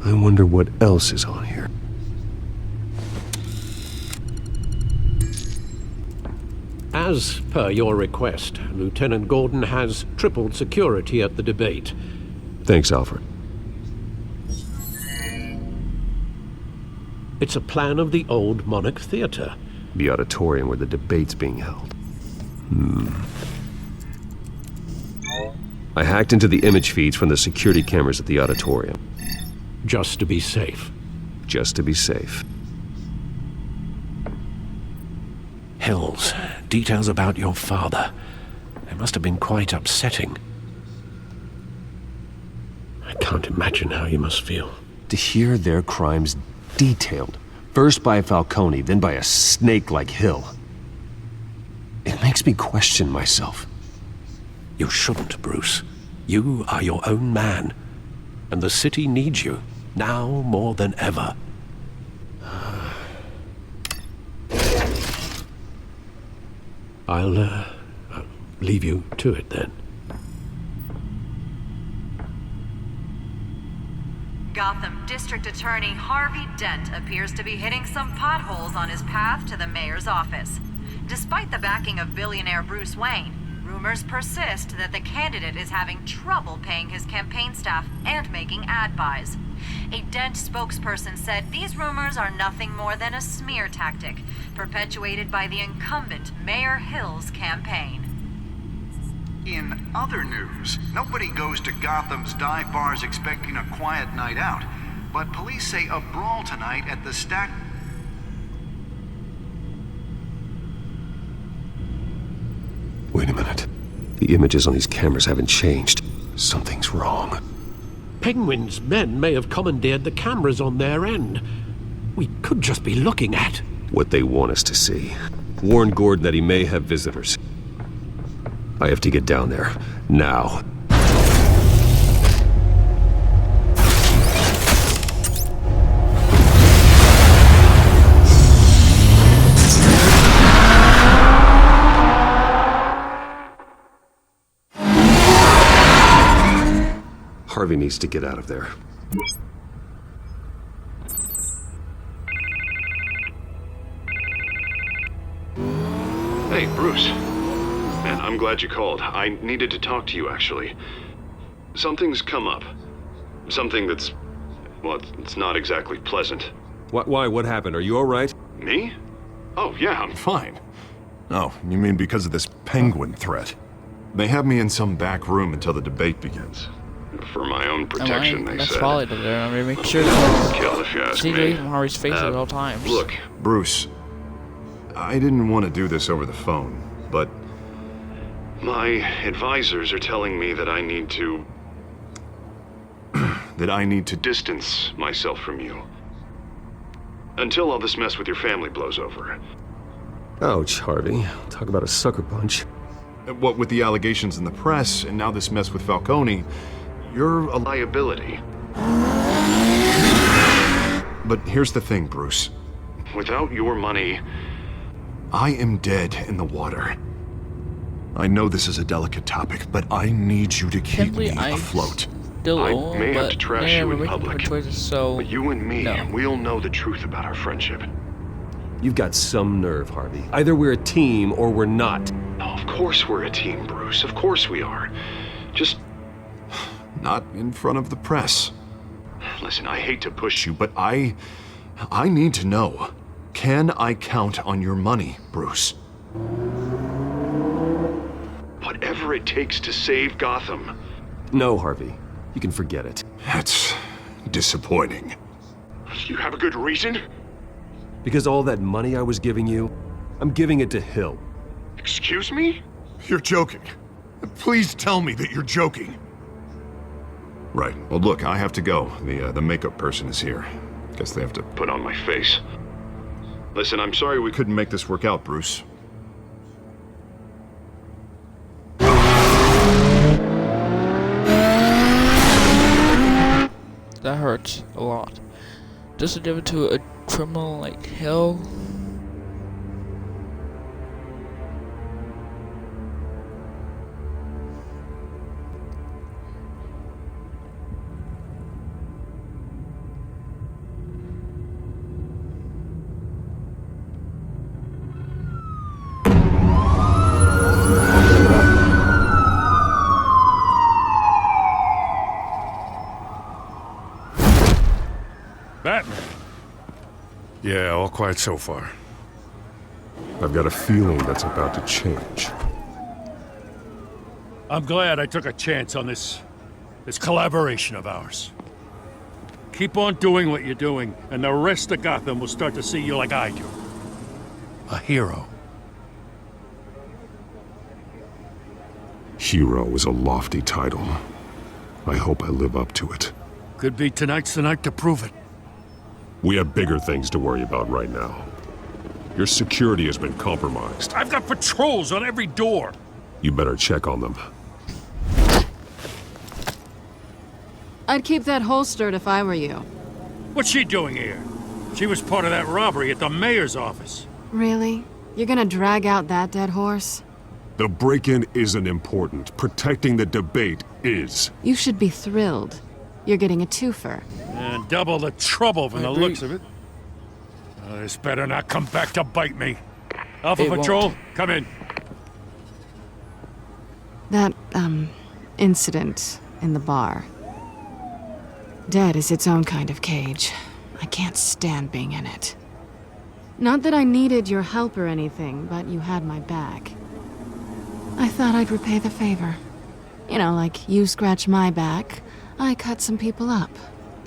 I wonder what else is on here. As per your request, Lieutenant Gordon has tripled security at the debate. Thanks, Alfred. It's a plan of the old Monarch Theater. The auditorium where the debate's being held. I hacked into the image feeds from the security cameras at the auditorium. Just to be safe. Just to be safe. Hills, details about your father. They must have been quite upsetting. I can't imagine how you must feel. To hear their crimes detailed, first by Falcone, then by a snake like Hill. It makes me question myself. You shouldn't, Bruce. You are your own man. And the city needs you, now more than ever. I'll leave you to it then. Gotham District Attorney Harvey Dent appears to be hitting some potholes on his path to the mayor's office. Despite the backing of billionaire Bruce Wayne, rumors persist that the candidate is having trouble paying his campaign staff and making ad buys. A Dent spokesperson said these rumors are nothing more than a smear tactic, perpetuated by the incumbent Mayor Hill's campaign. In other news, nobody goes to Gotham's dive bars expecting a quiet night out, but police say a brawl tonight at the Stack... Wait a minute. The images on these cameras haven't changed. Something's wrong. Penguin's men may have commandeered the cameras on their end. We could just be looking at what they want us to see. Warn Gordon that he may have visitors. I have to get down there, now. Harvey needs to get out of there. Hey, Bruce. Man, I'm glad you called. I needed to talk to you, actually. Something's come up. Something that's... well, it's not exactly pleasant. Why? What happened? Are you all right? Me? Oh, yeah, I'm fine. Oh, you mean because of this penguin threat? They have me in some back room until the debate begins. For my own protection, they that's said. probably there. I mean, make sure Kill if you ask see me. from Harvey's face at all times. Look, Bruce, I didn't want to do this over the phone, but... my advisors are telling me that I need to... that I need to distance myself from you. Until all this mess with your family blows over. Ouch, Harvey. Talk about a sucker punch. What with the allegations in the press, and now this mess with Falcone, you're a liability. But here's the thing, Bruce. Without your money... I am dead in the water. I know this is a delicate topic, but I need you to keep me afloat. I may have to trash you in public, but you and me, we'll know the truth about our friendship. You've got some nerve, Harvey. Either we're a team or we're not. Oh, of course we're a team, Bruce. Of course we are. Just... not in front of the press. Listen, I hate to push you, but I need to know. Can I count on your money, Bruce? Whatever it takes to save Gotham. No, Harvey. You can forget it. That's disappointing. You have a good reason? Because all that money I was giving you, I'm giving it to Hill. Excuse me? You're joking. Please tell me that you're joking. Right. Well, look, I have to go. The makeup person is here. Guess they have to put on my face. Listen, I'm sorry we couldn't make this work out, Bruce. That hurts a lot. Just to give it to a criminal like Hill. Batman. Yeah, all quiet so far. I've got a feeling that's about to change. I'm glad I took a chance on this collaboration of ours. Keep on doing what you're doing, and the rest of Gotham will start to see you like I do. A hero. Hero is a lofty title. I hope I live up to it. Could be tonight's the night to prove it. We have bigger things to worry about right now. Your security has been compromised. I've got patrols on every door. You better check on them. I'd keep that holstered if I were you. What's she doing here? She was part of that robbery at the mayor's office. Really? You're gonna drag out that dead horse? The break-in isn't important. Protecting the debate is. You should be thrilled. You're getting a twofer. And double the trouble from the looks of it. This better not come back to bite me. Alpha Patrol, come in. That, incident in the bar. Dead is its own kind of cage. I can't stand being in it. Not that I needed your help or anything, but you had my back. I thought I'd repay the favor. You know, like you scratch my back, I cut some people up.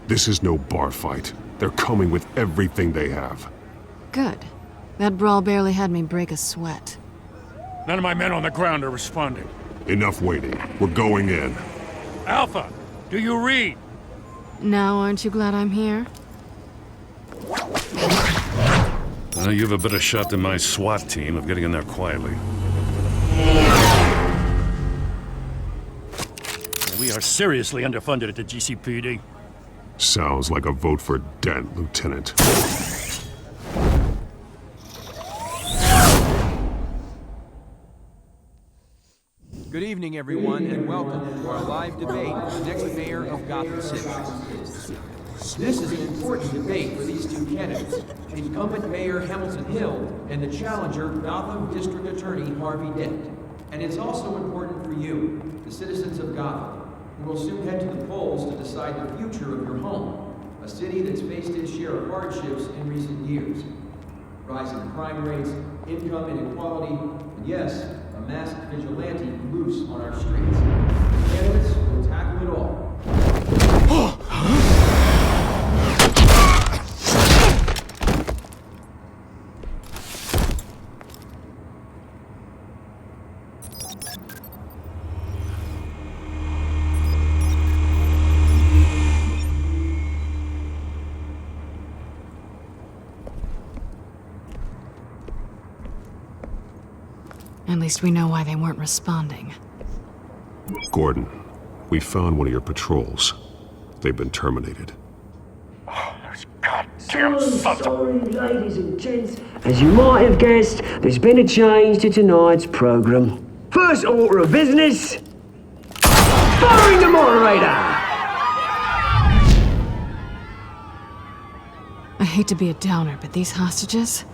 This is no bar fight. They're coming with everything they have. Good. That brawl barely had me break a sweat. None of my men on the ground are responding. Enough waiting. We're going in. Alpha, do you read? Now aren't you glad I'm here? You have a better shot than my SWAT team of getting in there quietly. We are seriously underfunded at the GCPD. Sounds like a vote for Dent, Lieutenant. Good evening, everyone, and welcome to our live debate for the next mayor of Gotham City. This is an important debate for these two candidates, incumbent Mayor Hamilton Hill and the challenger Gotham District Attorney Harvey Dent. And it's also important for you, the citizens of Gotham, who will soon head to the polls to decide the future of your home, a city that's faced its share of hardships in recent years. Rising crime rates, income inequality, and yes, a masked vigilante loose on our streets. Candidates will tackle it all. At least we know why they weren't responding. Gordon, we found one of your patrols. They've been terminated. So sorry, ladies and gents. As you might have guessed, there's been a change to tonight's program. First order of business, firing the moderator! I hate to be a downer, but these hostages,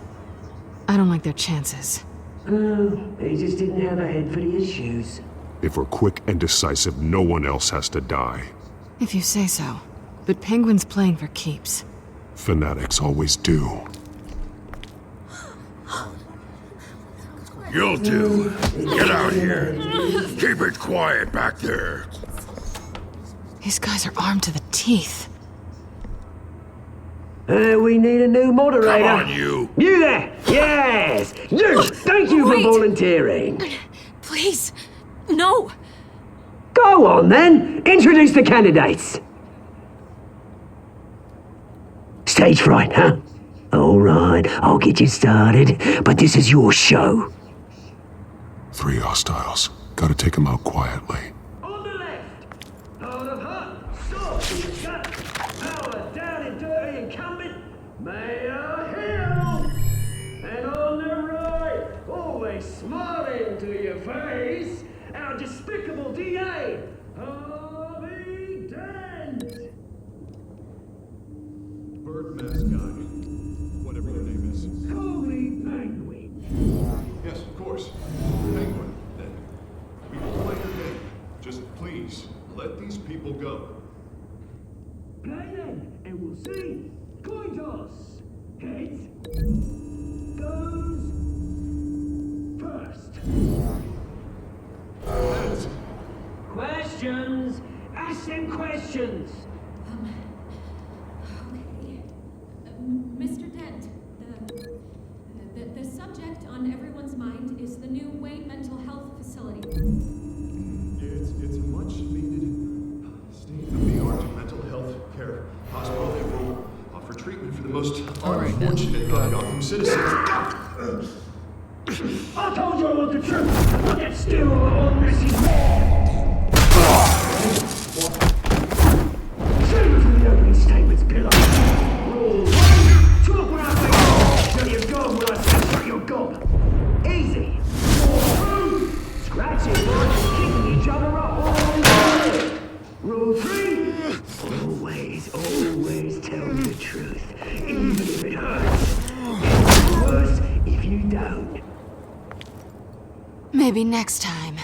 I don't like their chances. Oh, he just didn't have a head for the issues. If we're quick and decisive, no one else has to die. If you say so. But Penguin's playing for keeps. Fanatics always do. You'll do. Get out here. Keep it quiet back there. These guys are armed to the teeth. We need a new moderator. Come on, you. You there! Yes! You! Thank you for volunteering. Please, no. Go on, then. Introduce the candidates. Stage fright, huh? All right, I'll get you started, but this is your show. 3 hostiles. Gotta take them out quietly. On the left, out of hut, sword in the gut, our down and dirty incumbent, Mayor Hill. And on the right, always smiling to your face, our despicable DA, Harvey Dent. Bird mask guy. Whatever your name is. Call me Penguin. Yes, of course. Penguin, then. We will play your game. Just please, let these people go. Play then, and we'll see. Coin toss. Heads goes first. Heads. Questions. Ask them questions. Mr. Dent, the subject on everyone's mind is the new Wayne Mental Health Facility. It's a much needed state-of-the-art mental health care hospital that will offer treatment for the most unfortunate of Gotham citizens. I told you I want the truth. Look at still on this is Always tell me the truth, even if it hurts. It's worse if you don't. Maybe next time.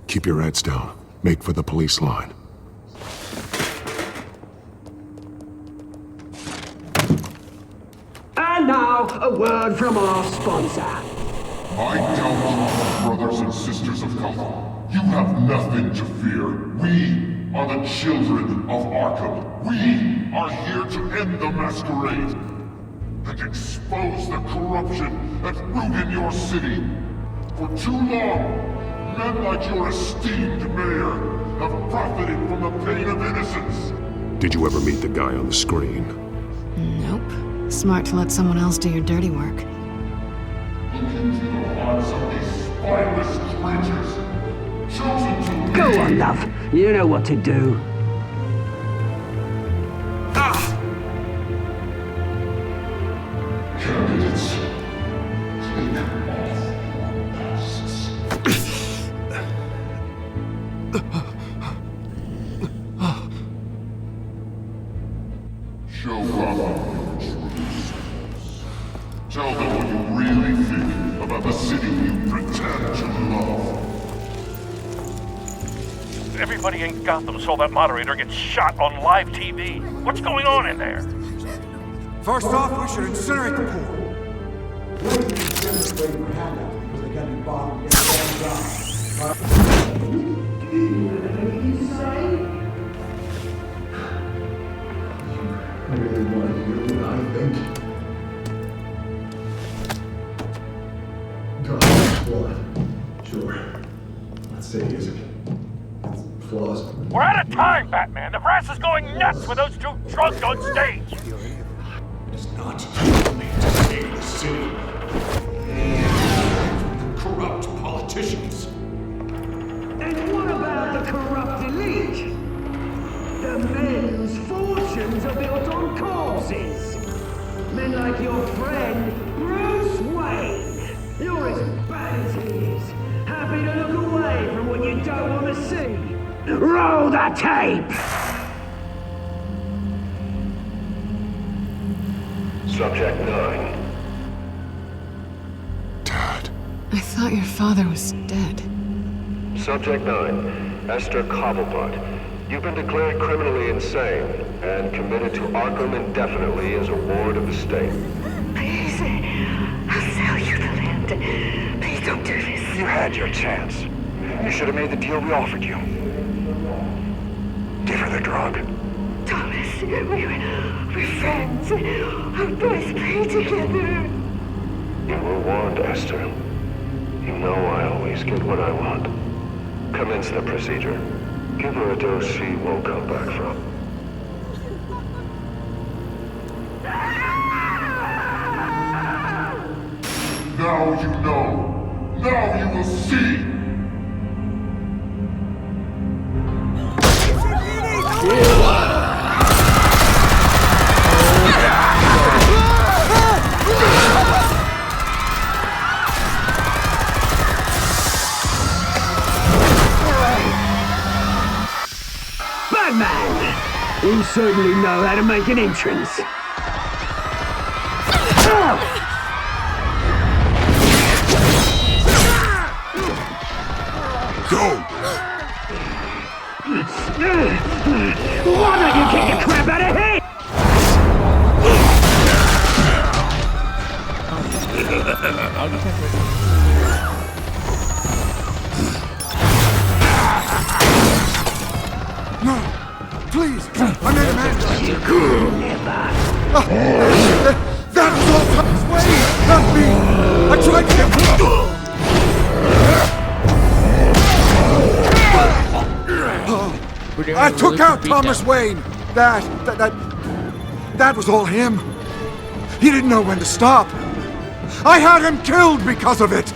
Keep your heads down. Make for the police line. And now, a word from our sponsor. My downfall, brothers and sisters of Gotham. You have nothing to fear. We are the children of Arkham. We are here to end the masquerade and expose the corruption that rooted your city. For too long, men like your esteemed mayor have profited from the pain of innocence. Did you ever meet the guy on the screen? Nope. Smart to let someone else do your dirty work. Look into the hearts of these spineless creatures, chosen to Go on, love. You know what to do. Candidates, take off your masks. Show Gotham your truth. Tell them what you really think about the city you pretend to love. Everybody in Gotham saw that moderator get shot on live TV. What's going on in there? First off, we should incinerate the pool. I really want to hear what I think. God's blood. Sure. Let's say he isn't. It's flaws. We're out of time, Batman. The press is going nuts with those two drunks on stage. It's not for me to save the city. Corrupt politicians. And what about the corrupt elite? The men whose fortunes are built on corpses. Men like your friend, Bruce Wayne. You're as bad as he is. Happy to look away from what you don't want to see. Roll the tape! Subject 9. I thought your father was dead. Subject 9. Esther Cobblepot. You've been declared criminally insane and committed to Arkham indefinitely as a ward of the state. Please, I'll sell you the land. Please don't do this. You had your chance. You should have made the deal we offered you. Give her the drug. Thomas, we're friends. Our boys play together. You were warned, Esther. You know I always get what I want. Commence the procedure. Give her a dose she won't come back from. Now you know. Now you will see. Batman! You certainly know how to make an entrance. Go! Why don't you kick the crap out of him? No! Please! I made a man! You could never. That was all Thomas Wayne! Not me! I tried to get... I took out Thomas Wayne! That was all him. He didn't know when to stop. I had him killed because of it!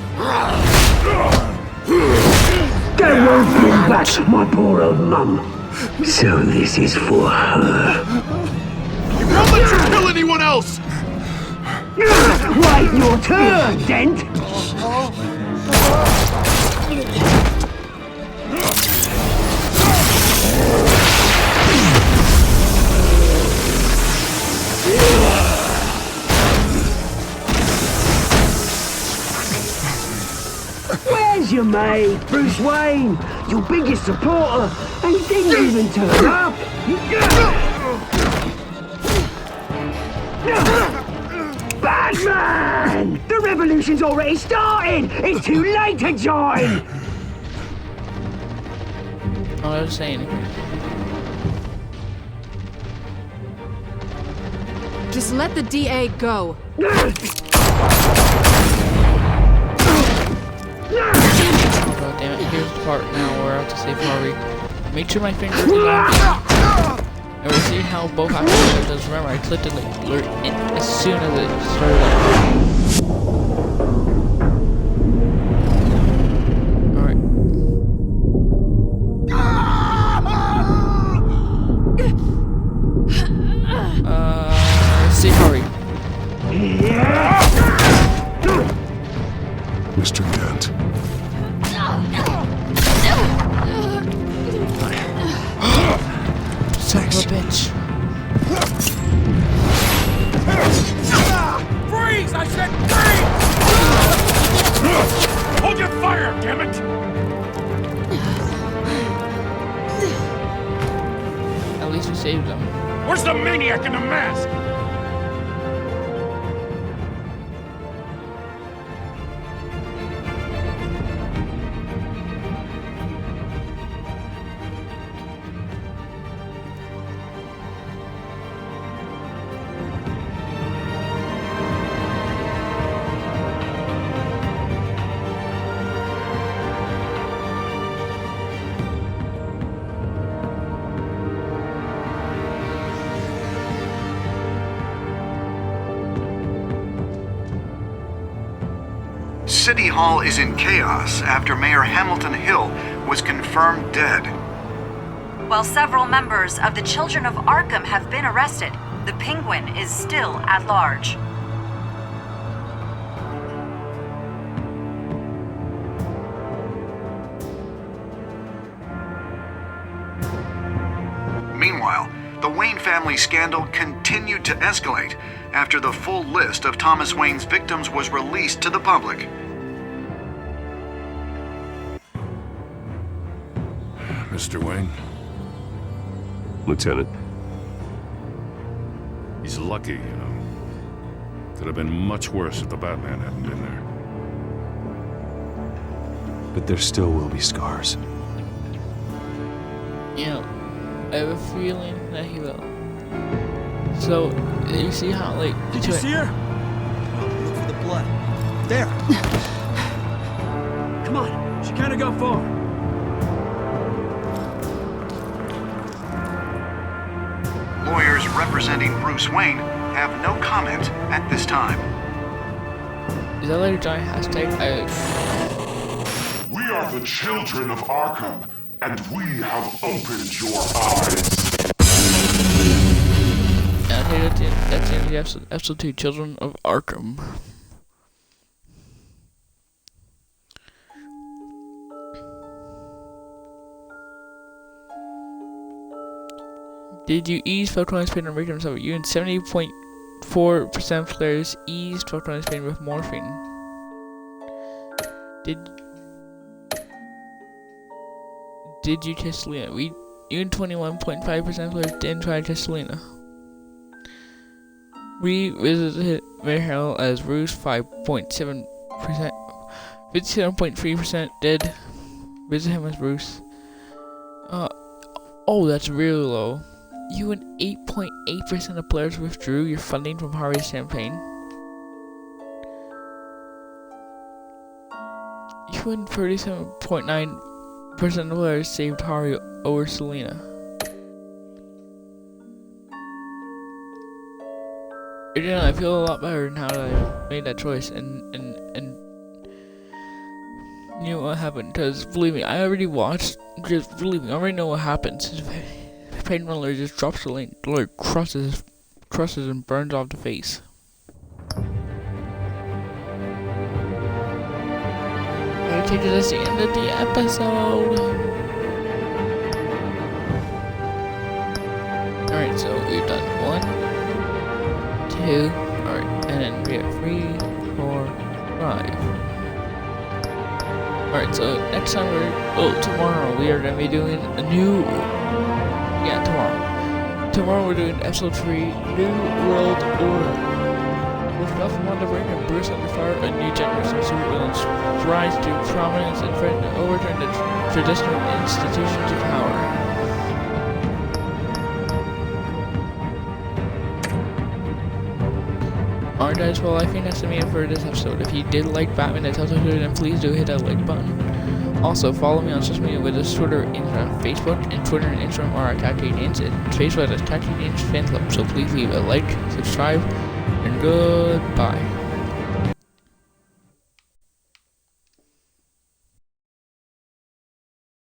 That won't bring back my poor old mum. So this is for her. He won't let you kill anyone else! Wait your turn, Dent! Where's your mate, Bruce Wayne? Your biggest supporter, and he didn't even turn up! Batman! The revolution's already starting! It's too late to join! I was saying. Just let the DA go. Oh god damn it, here's the part now where I have to save Harvey. Make sure my finger is on. And we'll see how both actions does. Remember, I clicked it like alert as soon as it started. See Harvey. Mr. Dent. Son of a bitch. Freeze! I said freeze! Hold your fire, damn it! At least we saved them. Where's the maniac in the mask? City Hall is in chaos after Mayor Hamilton Hill was confirmed dead. While several members of the Children of Arkham have been arrested, the Penguin is still at large. Meanwhile, the Wayne family scandal continued to escalate after the full list of Thomas Wayne's victims was released to the public. Mr. Wayne? Lieutenant. He's lucky, you know. Could have been much worse if the Batman hadn't been there. But there still will be scars. You know, I have a feeling that he will. So, you see how, like... Did you see her? Oh, look for the blood. There! Come on, she can't have gone far. Lawyers representing Bruce Wayne have no comment at this time. Is that like a giant hashtag? We are the children of Arkham, and we have opened your eyes. And here that's the end of the episode 2, Children of Arkham. Did you ease Falcone's pain and victims of you? And 70.4% of players eased Falcone's pain with morphine. Did you test Selena? You and 21.5% of players didn't try to test Selena. We visited Mayor Hill as Bruce, 5.7%. 57.3% did visit him as Bruce. Oh, that's really low. You and 8.8% of players withdrew your funding from Harvey's campaign. You and 37.9% of players saved Harvey over Selena. Again, I feel a lot better now that I made that choice and knew what happened. Because believe me, I already watched. Just believe me, I already know what happens. Pain Runner just drops the link, crosses and burns off the face. take it as the end of the episode. Alright, so we've done 1, 2, alright, and then we have 3, 4, 5. Alright, so next time tomorrow we are going to be doing a new, tomorrow we're doing episode 3, New World Order. With Gotham on the brink and Bruce under fire, a new generation of supervillains rise to prominence and threaten to overturn the traditional institutions of power. Alright guys, well I think that's the main for this episode. If you did like Batman the Telltale Series, then please do hit that like button. Also, follow me on social media with us, Twitter, Instagram, Facebook, and Twitter and Instagram are at CatKDance, and Facebook is CatKDance Fan Club. So please leave a like, subscribe, and goodbye.